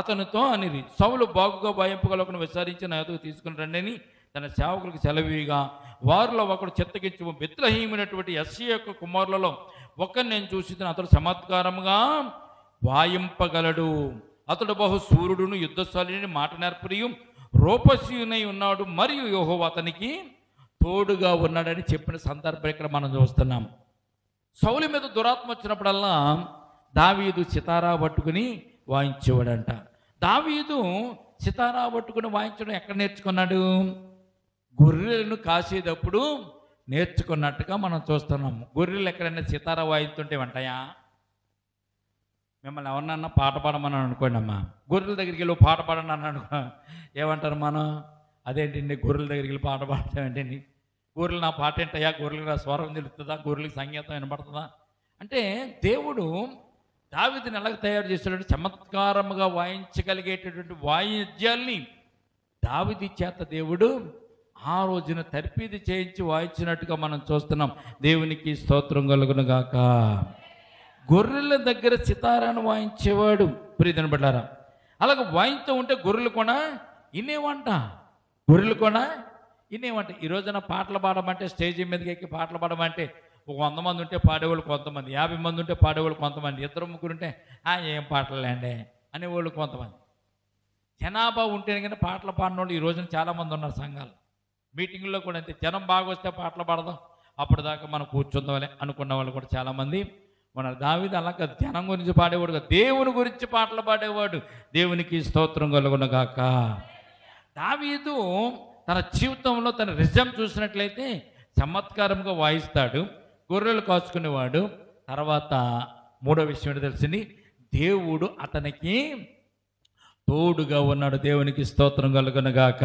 అతనితో అనిరి. సౌలు బాగుగా వాయింపగల ఒకరిని విచారించి నా యొద్దకు తీసుకుని రండి అని తన సేవకులకు సెలవీగా వారిలో ఒకడు చిత్తగించు బెత్లెహేమైనటువంటి యెష్షయి యొక్క కుమారులలో ఒకరిని నేను చూసి అతడు చమత్కారముగా వాయింపగలడు. అతడు బహు సూర్యుడును యుద్ధశాలిని మాట నేర్పరియు రూపశీయునై ఉన్నాడు, మరియు యెహోవా అతనికి తోడుగా ఉన్నాడని చెప్పిన సందర్భం ఇక్కడ మనం చూస్తున్నాం. సౌలు మీద దురాత్మ వచ్చినప్పుడల్లా దావీదు సితారా పట్టుకుని వాయించేవాడంట. దావీదు సితారా పట్టుకుని వాయించడం ఎక్కడ నేర్చుకున్నాడు? గొర్రెలను కాసేటప్పుడు నేర్చుకున్నట్టుగా మనం చూస్తున్నాము. గొర్రెలు ఎక్కడైనా సితారా వాయిస్తుంటే వెంటయా? మిమ్మల్ని ఎవరినన్నా పాట పాడమని అనుకోండి అమ్మా, గొర్రెల దగ్గరికి వెళ్ళి పాట పాడండి అని అనుకో, ఏమంటారు మనం? అదేంటండి గొర్రెల దగ్గరికి వెళ్ళి పాట పాడటం ఏంటండి? గొర్రెలు నా పాట ఏంటయ్యా? గొర్రెలకు నా స్వరం తెలుస్తుందా? గొర్రెలకు సంగీతం వినపడుతుందా? అంటే దేవుడు దావీదుని ఎలాగ తయారు చేశాడంటే చమత్కారముగా వాయించగలిగేటటువంటి వాయిద్యాల్ని దావీదు చేత దేవుడు ఆ రోజున తర్పీదు చేయించి వాయించినట్టుగా మనం చూస్తున్నాం. దేవునికి స్తోత్రం కలుగును గాక. గొర్రెల దగ్గర సితారాను వాయించేవాడు ప్రియమైన బిడ్డలారా. అలాగే వాయించూ ఉంటే గొర్రెలు కూడా ఇనేవంట. గొర్రెలు కూడా ఇనేవంట. ఈ రోజున పాటలు పాడమంటే, స్టేజీ మీదకి ఎక్కి పాటలు పాడమంటే ఒక 100 మంది ఉంటే పాడేవాళ్ళు కొంతమంది, 50 మంది ఉంటే పాడేవాళ్ళు కొంతమంది, 2-3 ఉంటే ఏం పాటలేండి అనేవాళ్ళు కొంతమంది. జనాభా ఉంటేనే కానీ పాటలు పాడిన వాళ్ళు ఈ రోజున చాలామంది ఉన్నారు సంఘాలు. మీటింగుల్లో కూడా అంతే, జనం బాగా వస్తే పాటలు పాడదాం, అప్పటిదాకా మనం కూర్చుందామని అనుకున్న వాళ్ళు కూడా చాలామంది మన దావీదు అలాగ జనం గురించి పాడేవాడు కాదు, దేవుని గురించి పాటలు పాడేవాడు. దేవునికి స్తోత్రం కలుగును గాక. దావీదు తన జీవితంలో తన రిజం చూసినట్లయితే చమత్కారంగా వాయిస్తాడు, గొర్రెలు కాచుకునేవాడు. తర్వాత మూడో విషయం ఏంటో తెలిసింది, దేవుడు అతనికి తోడుగా ఉన్నాడు. దేవునికి స్తోత్రం కలుగును గాక.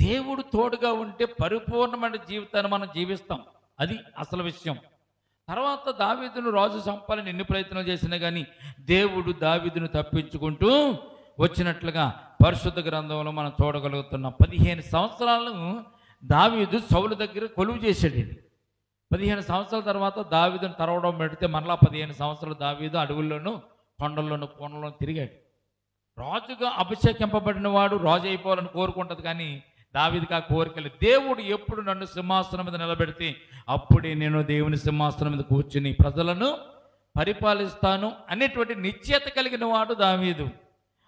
దేవుడు తోడుగా ఉంటే పరిపూర్ణమైన జీవితాన్ని మనం జీవిస్తాం. అది అసలు విషయం. తర్వాత దావీదును రాజు చంపాలని ఎన్ని ప్రయత్నాలు చేసినా కానీ దేవుడు దావీదును తప్పించుకుంటూ వచ్చినట్లుగా పరిశుద్ధ గ్రంథంలో మనం చూడగలుగుతున్నాం. 15 సంవత్సరాలు దావీదు సౌలు దగ్గర కొలువు చేశాడండి. 15 సంవత్సరాల తర్వాత దావీదును తరవడం పెడితే మరలా 15 సంవత్సరాలు దావీదు అడవుల్లోనూ కొండల్లోనూ కోనలోనూ తిరిగాడు. రాజుగా అభిషేకింపబడిన వాడు రాజు అయిపోవాలని కోరుకుంటుంది, కానీ దావీదుకి ఆ కోరికలు. దేవుడు ఎప్పుడు నన్ను సింహాసనం మీద నిలబెడితే అప్పుడే నేను దేవుని సింహాసనం మీద కూర్చుని ప్రజలను పరిపాలిస్తాను అనేటువంటి నిశ్చయత కలిగిన వాడు దావీదు.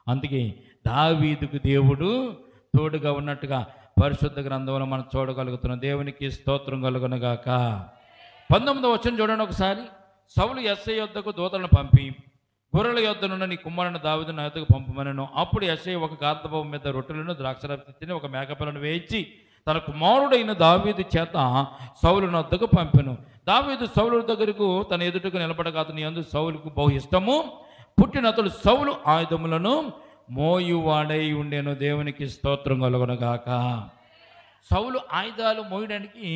అందుకే దావీదుకు దేవుడు తోడుగా ఉన్నట్టుగా పరిశుద్ధ గ్రంథంలో మనం చూడగలుగుతున్నాం. దేవునికి స్తోత్రం కలుగును గాక. 19వ వచనం చూడండి ఒకసారి. సౌలు యెష్షయి యొద్దకు దూతలను పంపి గొర్రెల యొద్దనున్న నీ కుమారుని దావీదును నా యొద్దకు పంపమనెను. అప్పుడు యెష్షయి ఒక గార్ధబొమ్మ మీద రొట్టెలను ద్రాక్షరసమును ఒక మేకపిల్లను వేయించి తన కుమారుడైన దావీదు చేత సౌలు వద్దకు పంపెను. దావీదు సౌలు దగ్గరకు తన ఎదుటకు నిలబడగా అతని యందు సౌలుకు బహు ఇష్టము పుట్టిన అతడు సౌలు ఆయుధములను మోయువాడై ఉండెను. దేవునికి స్తోత్రం కలుగును గాక. సౌలు ఆయుధాలు మోయడానికి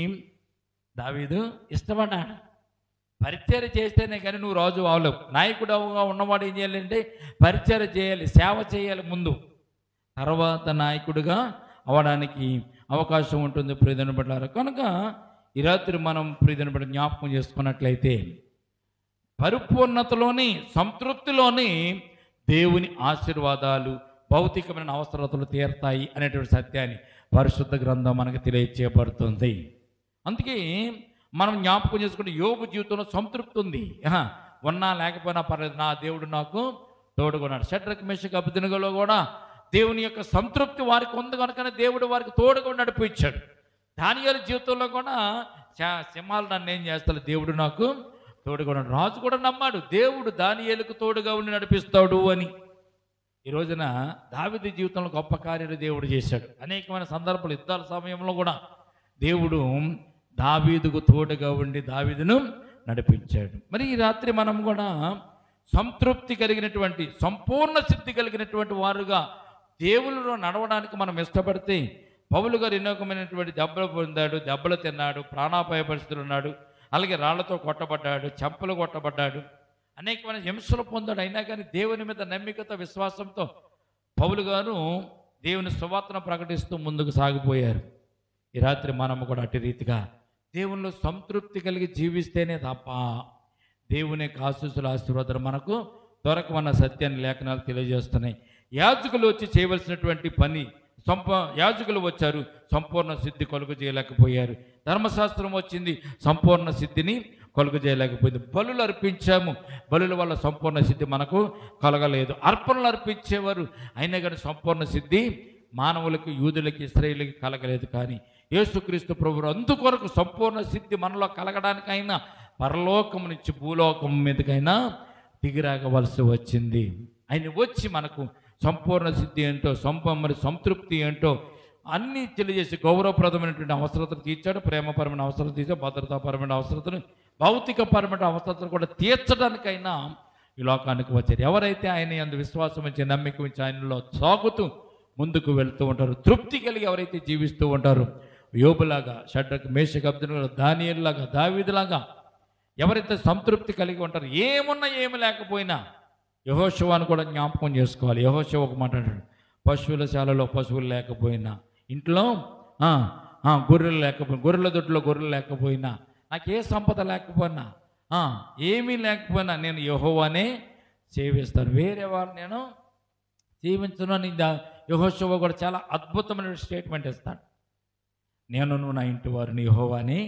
దావీదు ఇష్టపడ్డాడు. పరిచర్య చేస్తేనే కానీ నువ్వు రాజు అవలేవు. నాయకుడుగా ఉన్నవాడు ఏం చేయాలంటే పరిచర్య చేయాలి, సేవ చేయాలి ముందు, తర్వాత నాయకుడిగా అవడానికి అవకాశం ఉంటుంది. ప్రియమైన బిడ్డలారా, కనుక ఈ రాత్రి మనం ప్రియమైన బిడ్డ జ్ఞాపకం చేసుకున్నట్లయితే పరిపూర్ణతలోని సంతృప్తిలోని దేవుని ఆశీర్వాదాలు భౌతికమైన అవసరతలు తీరుతాయి అనేటువంటి సత్యాన్ని పరిశుద్ధ గ్రంథం మనకు తెలియచేయబడుతుంది. అందుకే మనం జ్ఞాపకం చేసుకుంటే యోబు జీవితంలో సంతృప్తి ఉంది. ఉన్నా లేకపోయినా పర్లేదు, నా దేవుడు నాకు తోడుకున్నాడు. షడ్రక్ మేషక్ అబేద్నెగోలో కూడా దేవుని యొక్క సంతృప్తి వారికి ఉంది కనుకనే దేవుడు వారికి తోడుగా నడిపించాడు. దానియేలు జీవితంలో కూడా సింహాలు నన్ను ఏం చేస్తాడు, దేవుడు నాకు తోడుగా ఉన్నాడు. రాజు కూడా నమ్మాడు, దేవుడు దానియేలుకు తోడుగా ఉండి నడిపిస్తాడు అని. ఈ రోజున దావీదు జీవితంలో గొప్ప కార్యాలు దేవుడు చేశాడు. అనేకమైన సందర్భాలు యుద్ధాల సమయంలో కూడా దేవుడు దావీదుకు తోడుగా ఉండి దావీదును నడిపించాడు. మరి ఈ రాత్రి మనం కూడా సంతృప్తి కలిగినటువంటి సంపూర్ణ సిద్ధి కలిగినటువంటి వారుగా దేవునిలో నడవడానికి మనం ఇష్టపడితే, పౌలు గారు ఎన్నో రకమైనటువంటి దెబ్బలు పొందాడు, దెబ్బలు తిన్నాడు, ప్రాణాపాయ పరిస్థితులు ఉన్నాడు, అలాగే రాళ్లతో కొట్టబడ్డాడు, చెంపలు కొట్టబడ్డాడు, అనేకమైన హింసలు పొందాడు. అయినా కానీ దేవుని మీద నమ్మికతో విశ్వాసంతో పౌలు గారు దేవుని సువార్తను ప్రకటిస్తూ ముందుకు సాగిపోయారు. ఈ రాత్రి మనము కూడా అటు రీతిగా దేవునిలో సంతృప్తి కలిగి జీవిస్తేనే తప్ప దేవుని ఆశీస్సుల ఆశీర్వాదాలు మనకు దొరకమన్న సత్యాన్ని లేఖనాలు తెలియజేస్తున్నాయి. యాజకులు వచ్చి చేయవలసినటువంటి పని యాజకులు వచ్చారు, సంపూర్ణ సిద్ధి కలుగు చేయలేకపోయారు. ధర్మశాస్త్రం వచ్చింది, సంపూర్ణ సిద్ధిని కలుగు చేయలేకపోయింది. బలులు అర్పించాము, బలుల వల్ల సంపూర్ణ సిద్ధి మనకు కలగలేదు. అర్పణలు అర్పించేవారు, అయినా కానీ సంపూర్ణ సిద్ధి మానవులకు, యూదులకి, ఇశ్రాయేలుకి కలగలేదు. కానీ యేసుక్రీస్తు ప్రభువు అందుకొరకు సంపూర్ణ సిద్ధి మనలో కలగడానికైనా పరలోకం నుంచి భూలోకం మీదకైనా దిగిరాగవలసి వచ్చింది. ఆయన వచ్చి మనకు సంపూర్ణ సిద్ధి ఏంటో, సంతృప్తి ఏంటో అన్నీ తెలియజేసి గౌరవప్రదమైనటువంటి అవసరతలు తీర్చాడు. ప్రేమపరమైన అవసరం తీర్చాడు, భద్రతాపరమైన అవసరతలు, భౌతికపరమైన అవసరతలు కూడా తీర్చడానికైనా ఈ లోకానికి వచ్చారు. ఎవరైతే ఆయన యందు విశ్వాసం ఉంచి, నమ్మిక ఉంచి ఆయనలో సాగుతూ ముందుకు వెళ్తూ ఉంటారు, తృప్తి కలిగి ఎవరైతే జీవిస్తూ ఉంటారో, యోబులాగా, షడ్రకు, మేషకు, అబ్దెనగోగా, దానియేలులాగా, దావీదులాగా ఎవరైతే సంతృప్తి కలిగి ఉంటారో, ఏమున్నా ఏమి లేకపోయినా యెహోషువను కూడా జ్ఞాపకం చేసుకోవాలి. యెహోషువ ఒక మాట అంటాడు, పశువుల శాలలో పశువులు లేకపోయినా, ఇంట్లో గొర్రెలు లేకపోయినా, గొర్రెల దొడ్లో గొర్రెలు లేకపోయినా, నాకు ఏ సంపద లేకపోయినా, ఏమీ లేకపోయినా నేను యెహోవానే సేవిస్తాను, వేరే వాళ్ళు నేను జీవించను అని యెహోషువ కూడా చాలా అద్భుతమైన స్టేట్మెంట్ ఇస్తాడు. నేను నా ఇంటి వారిని యెహోవాని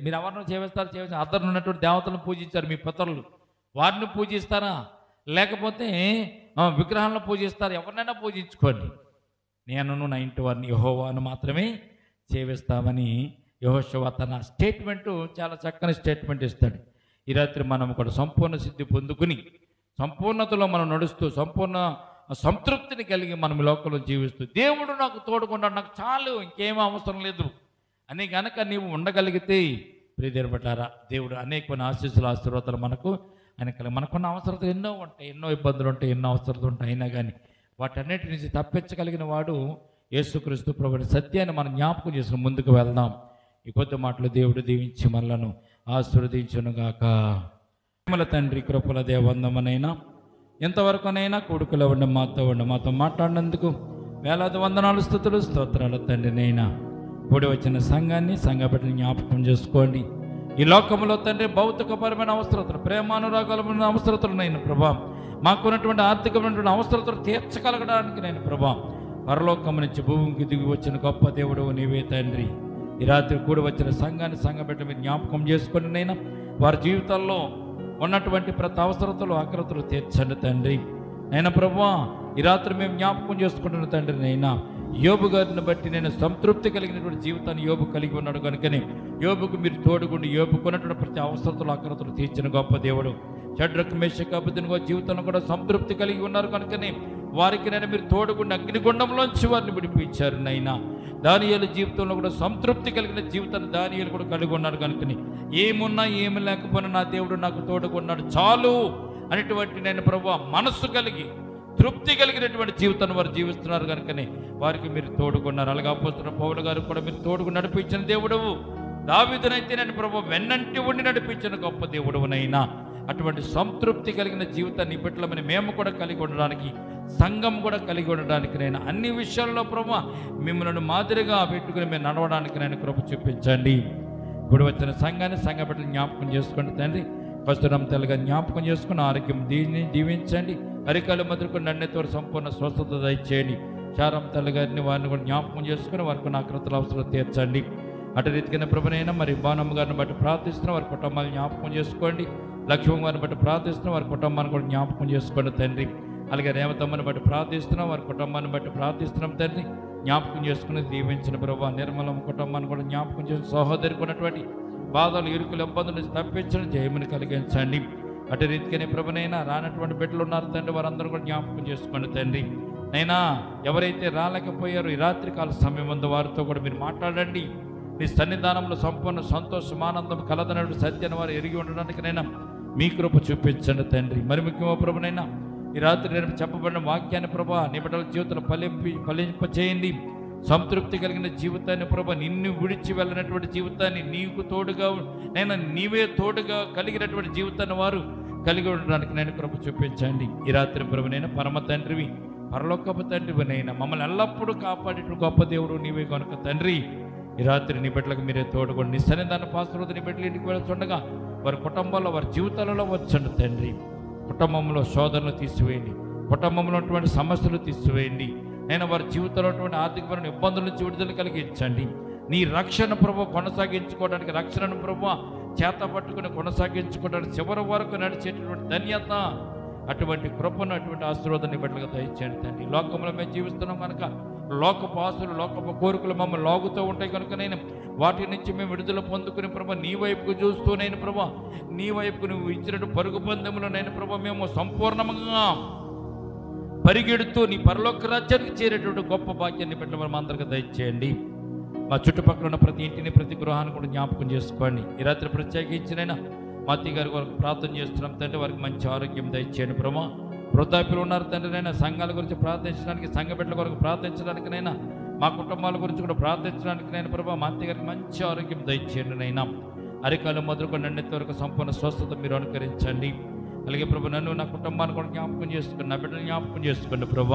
మీరు ఎవరిని సేవిస్తారు? అద్దరు ఉన్నటువంటి దేవతలను పూజించారు మీ పితరులు, వారిని పూజిస్తారా? లేకపోతే విగ్రహాలను పూజిస్తారు? ఎవరినైనా పూజించుకోండి, నేను నా ఇంటి వారిని యెహోవాను మాత్రమే సేవిస్తామని యెహోషువ తన స్టేట్మెంటు చాలా చక్కని స్టేట్మెంట్ ఇస్తాడు. ఈ రాత్రి మనం కూడా సంపూర్ణ సిద్ధి పొందుకుని సంపూర్ణతలో మనం నడుస్తూ సంపూర్ణ సంతృప్తిని కలిగి మనం లోకంలో జీవిస్తూ, దేవుడు నాకు తోడుకున్నాడు, నాకు చాలు, ఇంకేమీ అవసరం లేదు అని కనుక నీవు ఉండగలిగితే, ప్రియదేవబట్టారా, దేవుడు అనేకమైన ఆశీస్సులు, ఆశీర్వాదాలు మనకు ఆయన కలిగి, మనకున్న అవసరతలు ఎన్నో ఉంటాయి, ఎన్నో ఇబ్బందులు ఉంటాయి, ఎన్నో అవసరతలు ఉంటాయి. అయినా కానీ వాటన్నిటి నుంచి తప్పించగలిగిన వాడు యేసుక్రీస్తు ప్రభువుని సత్యాన్ని మనం జ్ఞాపకం చేసుకుని ముందుకు వెళ్దాం. ఈ కొద్ది మాటలు దేవుడు దీవించి మనలను ఆశీర్వదించునుగాక. ప్రేమల తండ్రి, కృపల దేవందమనైనా ఎంతవరకునైనా కొడుకులో ఉండి మాతో మాట్లాడినందుకు వేలాది వందనాలు, స్తుతులు, స్తోత్రాలు తండ్రినైనా. కూడి వచ్చిన సంఘాన్ని, సంఘ బిడ్డని జ్ఞాపకం చేసుకోండి. ఈ లోకంలో తండ్రి భౌతికపరమైన అవసరతలు, ప్రేమానురాగాలమైన అవసరతలు నేను ప్రభా, మాకున్నటువంటి ఆర్థికమైనటువంటి అవసరతలు తీర్చగలగడానికి నేను ప్రభా, పరలోకం నుంచి భూమికి దిగి వచ్చిన గొప్ప దేవుడు నీవే తండ్రి. ఈ రాత్రి కూడి వచ్చిన సంఘాన్ని, సంఘ బిడ్డ మీరు జ్ఞాపకం చేసుకోండి నైనా. వారి జీవితాల్లో ఉన్నటువంటి ప్రతి అవసరతలు, ఆకృతులు తీర్చండి తండ్రి. నైనా ప్రభువా, ఈ రాత్రి మేము జ్ఞాపకం చేసుకుంటున్న తండ్రి నైనా, యోబు గారిని బట్టి నేను సంతృప్తి కలిగినటువంటి జీవితాన్ని యోబు కలిగి ఉన్నాడు కనుకనే యోబుకు మీరు తోడుగుండి యోబుకున్నటువంటి ప్రతి అవసరతలు, ఆకృతులు తీర్చిన గొప్ప దేవుడు. షడ్రకు, మేషకు, అబేద్నెగో జీవితంలో కూడా సంతృప్తి కలిగి ఉన్నారు కనుకనే వారికి నేను మీరు తోడుగుండి అగ్నిగుండంలోంచి వారిని విడిపించారు నైనా. దానియేలు జీవితంలో కూడా సంతృప్తి కలిగిన జీవితాన్ని దానియేలు కూడా కలిగి ఉన్నారు కనుకని, ఏమున్నా ఏమి లేకపోయినా నా దేవుడు నాకు తోడుగున్నాడు చాలు అనేటువంటి నేను ప్రభువా మనస్సు కలిగి తృప్తి కలిగినటువంటి జీవితాన్ని వారు జీవిస్తున్నారు కనుకనే వారికి మీరు తోడుకున్నారు. అలాగే అపోస్తలుడైన పౌలు గారు కూడా మీరు తోడుకు నడిపించిన దేవుడవు. దావీదునైతే నేను ప్రభువా వెన్నంటి ఉండి నడిపించిన గొప్ప దేవుడవునైనా. అటువంటి సంతృప్తి కలిగిన జీవితాన్ని బిడ్డలమని మేము కూడా కలిగి ఉండడానికి, సంఘం కూడా కలిగి ఉండడానికి నేను అన్ని విషయాల్లో ప్రభువా మిమ్మల్ని మాదిరిగా పెట్టుకుని మేము నడవడానికి నేను కృప చూపించండి. ఇప్పుడు వచ్చిన సంఘాన్ని, సంఘ బిడ్డలు జ్ఞాపకం చేసుకోండి తండ్రి. కస్తూరం తెల్లగా జ్ఞాపకం చేసుకుని ఆరోగ్యం దీవించండి. అరికాలు మొదలుకొని నన్నెతో సంపూర్ణ స్వస్థత దయచేయండి. చారం తల్లిగారిని వారిని కూడా జ్ఞాపకం చేసుకుని వారికి నా కృతల అవసరం తీర్చండి. అటు రీతికిన ప్రభునైనా మరి బాణమ్మ గారిని బట్టి ప్రార్థిస్తున్న వారి కుటుంబాన్ని జ్ఞాపకం చేసుకోండి. లక్ష్మణ్ గారిని బట్టి ప్రార్థిస్తున్న వారి కుటుంబాన్ని కూడా జ్ఞాపకం చేసుకోండి తండ్రి. అలాగే రేవతమ్మని బట్టి ప్రార్థిస్తున్నాం, వారి కుటుంబాన్ని బట్టి ప్రార్థిస్తున్నాం తండ్రి. జ్ఞాపకం చేసుకుని దీవించిన ప్రభు. నిర్మలమ్మ కుటుంబాన్ని కూడా జ్ఞాపకం చేసి సహోదరికి ఉన్నటువంటి బాధలు, ఇరుకులు, ఇబ్బందుల నుంచి తప్పించండి, జయముని కలిగించండి. అటు రీతిగానే ప్రభునైనా రానటువంటి బిడ్డలు ఉన్నారు తండ్రి, వారందరూ కూడా జ్ఞాపకం చేసుకోండి తండ్రి. నైనా ఎవరైతే రాలేకపోయారో ఈ రాత్రికాల సమయం ముందు వారితో కూడా మీరు మాట్లాడండి. మీ సన్నిధానంలో సంపూర్ణ సంతోషం, ఆనందం కలదనటువంటి సత్యాన్ని వారు ఎరిగి ఉండడానికి నైనా మీ కృప చూపించండి తండ్రి. మరి ముఖ్యమో ప్రభునైనా ఈ రాత్రి నేను చెప్పబడిన వాక్యాన్ని ప్రభా నీ బిడ్డల జీవితంలో ఫలింప చేయండి. సంతృప్తి కలిగిన జీవితాన్ని ప్రభా, నిన్ను విడిచి వెళ్ళినటువంటి జీవితాన్ని నీకు తోడుగా నేను నీవే తోడుగా కలిగినటువంటి జీవితాన్ని వారు కలిగి ఉండడానికి నేను కృప చూపించండి. ఈ రాత్రి ప్రభునైనా పరమ తండ్రివి, పరలోకపు తండ్రివినైనా మమ్మల్ని ఎల్లప్పుడూ కాపాడేటువంటి గొప్ప దేవుడు నీవే కనుక తండ్రి, ఈ రాత్రి నీ బిడ్డలకు మీరే తోడుకోండి. నీ సన్నిధాన పాత్రతో నీ బిడ్డలు ఇంటికి వెళ్తుండగా వారి కుటుంబాల్లో, వారి జీవితాలలో వచ్చండి తండ్రి. కుటుంబంలో శోధనలు తీసివేయండి, కుటుంబంలో ఉన్నటువంటి సమస్యలు తీసివేయండి. నేను వారి జీవితంలో ఉన్నటువంటి ఆర్థికపరమైన ఇబ్బందుల నుంచి విడుదల కలిగించండి. నీ రక్షణ ప్రభు కొనసాగించుకోవడానికి, రక్షణను ప్రభు చేత పట్టుకుని కొనసాగించుకోవడానికి చివరి వరకు నడిచేటటువంటి ధన్యత, అటువంటి కృపను, అటువంటి ఆశీర్వాదాన్ని బిడ్డలుగా దయచేయండి తండ్రి. లోకంలో మేము జీవిస్తున్నాం కనుక లోకపు ఆశలు, లోకపు కోరికలు మమ్మల్ని లాగుతూ ఉంటాయి కనుక నేను వాటి నుంచి మేము విడుదల పొందుకుని ప్రభు నీ వైపుకు చూస్తూ నేను ప్రభు నీ వైపుకు నువ్వు ఇచ్చినట్టు పరుగు పందెంలో నేను ప్రభు మేము సంపూర్ణంగా పరిగెడుతూ నీ పరలోక రాజ్యానికి చేరేటువంటి గొప్ప భాగ్యాన్ని బిడ్డలు మనం అందరికీ దయచేయండి. మా చుట్టుపక్కల ఉన్న ప్రతి ఇంటిని, ప్రతి గృహాన్ని కూడా జ్ఞాపకం చేసుకోండి. ఈ రాత్రి ప్రత్యేకించినైనా మా అత్తయ్య గారి వరకు ప్రార్థన చేస్తున్నాం తండ్రి. వారికి మంచి ఆరోగ్యం దయచేయండి ప్రభు. వృద్ధాప్యులు ఉన్నారు తండ్రి నైనా, సంఘాల గురించి ప్రార్థించడానికి, సంఘ బిడ్డల కొరకు ప్రార్థించడానికి నైనా, మా కుటుంబాల గురించి కూడా ప్రార్థించడానికి నేను ప్రభు మా అత్తయ్య గారికి మంచి ఆరోగ్యం దయచేయండి నైనా. అరికాలు మొదలుకొని నన్నెత్తి వరకు సంపూర్ణ స్వస్థత మీరు అనుకరించండి. అలాగే ప్రభు నన్ను, నా కుటుంబాన్ని కూడా జ్ఞాపకం చేసుకోండి, నా బిడ్డలు జ్ఞాపకం చేసుకోండి ప్రభు.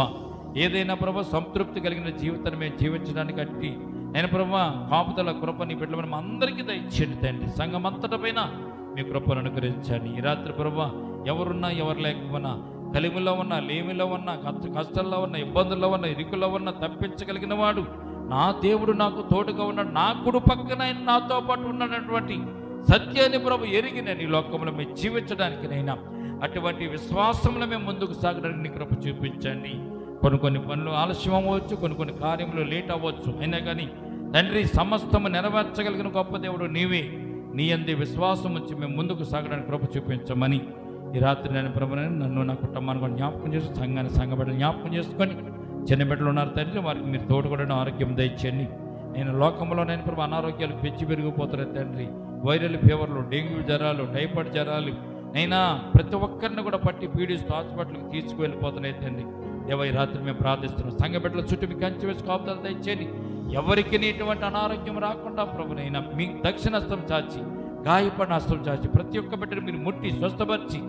ఏదైనా ప్రభు సంతృప్తి కలిగిన జీవితాన్ని మేము జీవించడానికి అట్టి నేను ప్రభు కాపుదల కృప నీ బిడ్డలు మనం అందరికీ దయచేయండి తండ్రి. సంఘం అంతటి పైన మీ కృపను అనుకరించండి. ఈ రాత్రి ప్రభు ఎవరున్నా ఎవరు లేకపోయినా, కలిమిలో ఉన్నా, లేమిలో ఉన్నా, కష్టాల్లో ఉన్న, ఇబ్బందుల్లో ఉన్న, ఇరుకులో ఉన్న తప్పించగలిగిన వాడు నా దేవుడు నాకు తోడుగా ఉన్నాడు, నా కుడి పక్కన ఆయన నాతో పాటు ఉన్నటువంటి సత్యాన్ని ప్రభు ఎరిగి నేను ఈ లోకంలో మేము జీవించడానికినైనా అటువంటి విశ్వాసంలో మేము ముందుకు సాగడానికి నీ కృప చూపించండి. కొన్ని పనులు ఆలస్యం అవ్వచ్చు, కొన్ని కార్యములు లేట్ అవ్వచ్చు, అయినా కానీ తండ్రి సమస్తము నెరవేర్చగలిగిన గొప్ప దేవుడు నీవే. నీ అందే విశ్వాసం వచ్చి మేము ముందుకు సాగడానికి కృప చూపించమని ఈ రాత్రి నేను ప్రభుని నన్ను, నా కుటుంబాన్ని కూడా జ్ఞాపకం చేసి, సంఘ బిడ్డలు జ్ఞాపకం చేసుకొని, చిన్న బిడ్డలు ఉన్నారు తండ్రి, వారికి మీరు తోడుగొడిన ఆరోగ్యం దయచేయండి. నేను లోకంలో నేను ప్రభు అనారోగ్యాలు పెంచి పెరిగిపోతున్నాయి తండ్రి. వైరల్ ఫీవర్లు, డెంగ్యూ జ్వరాలు, టైఫాయిడ్ జ్వరాలు అయినా ప్రతి ఒక్కరిని కూడా పట్టి పీడిస్తూ హాస్పిటల్కి తీసుకువెళ్ళిపోతున్నాయి తండ్రి. దేవ ఈ రాత్రి మేము ప్రార్థిస్తున్నాం. సంఘ బిడ్డల చుట్టూ మీకు కంచి వేసి కాపుదలు దయచేయండి. ఎవరికి ఇటువంటి అనారోగ్యం రాకుండా ప్రభునైనా మీ దక్షిణస్తం చాచి, గాయపడిన హస్తం చాచి ప్రతి ఒక్క బిడ్డను మీరు ముట్టి స్వస్థపరిచి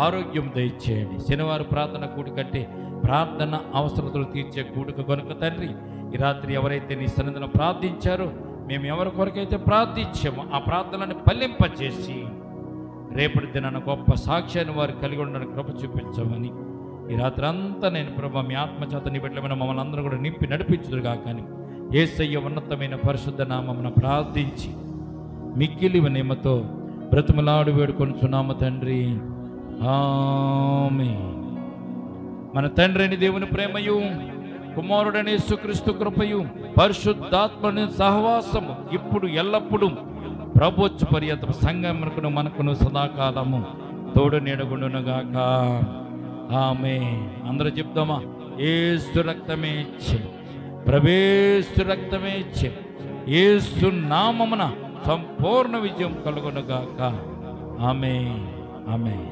ఆరోగ్యం దయచేయండి. శనివారం ప్రార్థన కూడి కట్టే ప్రార్థన అవసరతలు తీర్చే కూడుక కనుక తండ్రి, ఈ రాత్రి ఎవరైతే నీ సన్నిధిలో ప్రార్థించారో, మేము ఎవరి కొరకైతే ప్రార్థించామో ఆ ప్రార్థనని ఫలింపచేసి రేపటి దినాన గొప్ప సాక్ష్యాన్ని వారు కలిగి ఉండడానికి కృప చూపించమని ఈ రాత్రి అంతా నేను ప్రభు మీ ఆత్మచేత నీ బిడ్డలమైన మమ్మల్ని అందరూ కూడా నింపి నడిపించుదురుగా. కానీ యేసయ్య ఉన్నతమైన పరిశుద్ధ నామమున ప్రార్థించి మిక్కిలి వినయముతో బ్రతిమలాడి వేడుకొనుచున్నాము తండ్రి, ఆమేన్. మన తండ్రి అయిన దేవుని ప్రేమయు, కుమారుడైన యేసుక్రీస్తు కృపయు, పరిశుద్ధాత్మని సహవాసము ఇప్పుడు ఎల్లప్పుడూ ప్రభుత్వ పర్యంత సంఘమునకును మనకును సదాకాలము తోడు నీడగుండునుగాక. ఆమేన్. అందరూ చెప్దామా? యేసు రక్తమే ఇచ్చే, ప్రవేశ రక్తమే ఇచ్చే, యేసు నామమున సంపూర్ణ విజయం కలుగునుగాక. ఆమేన్, ఆమేన్.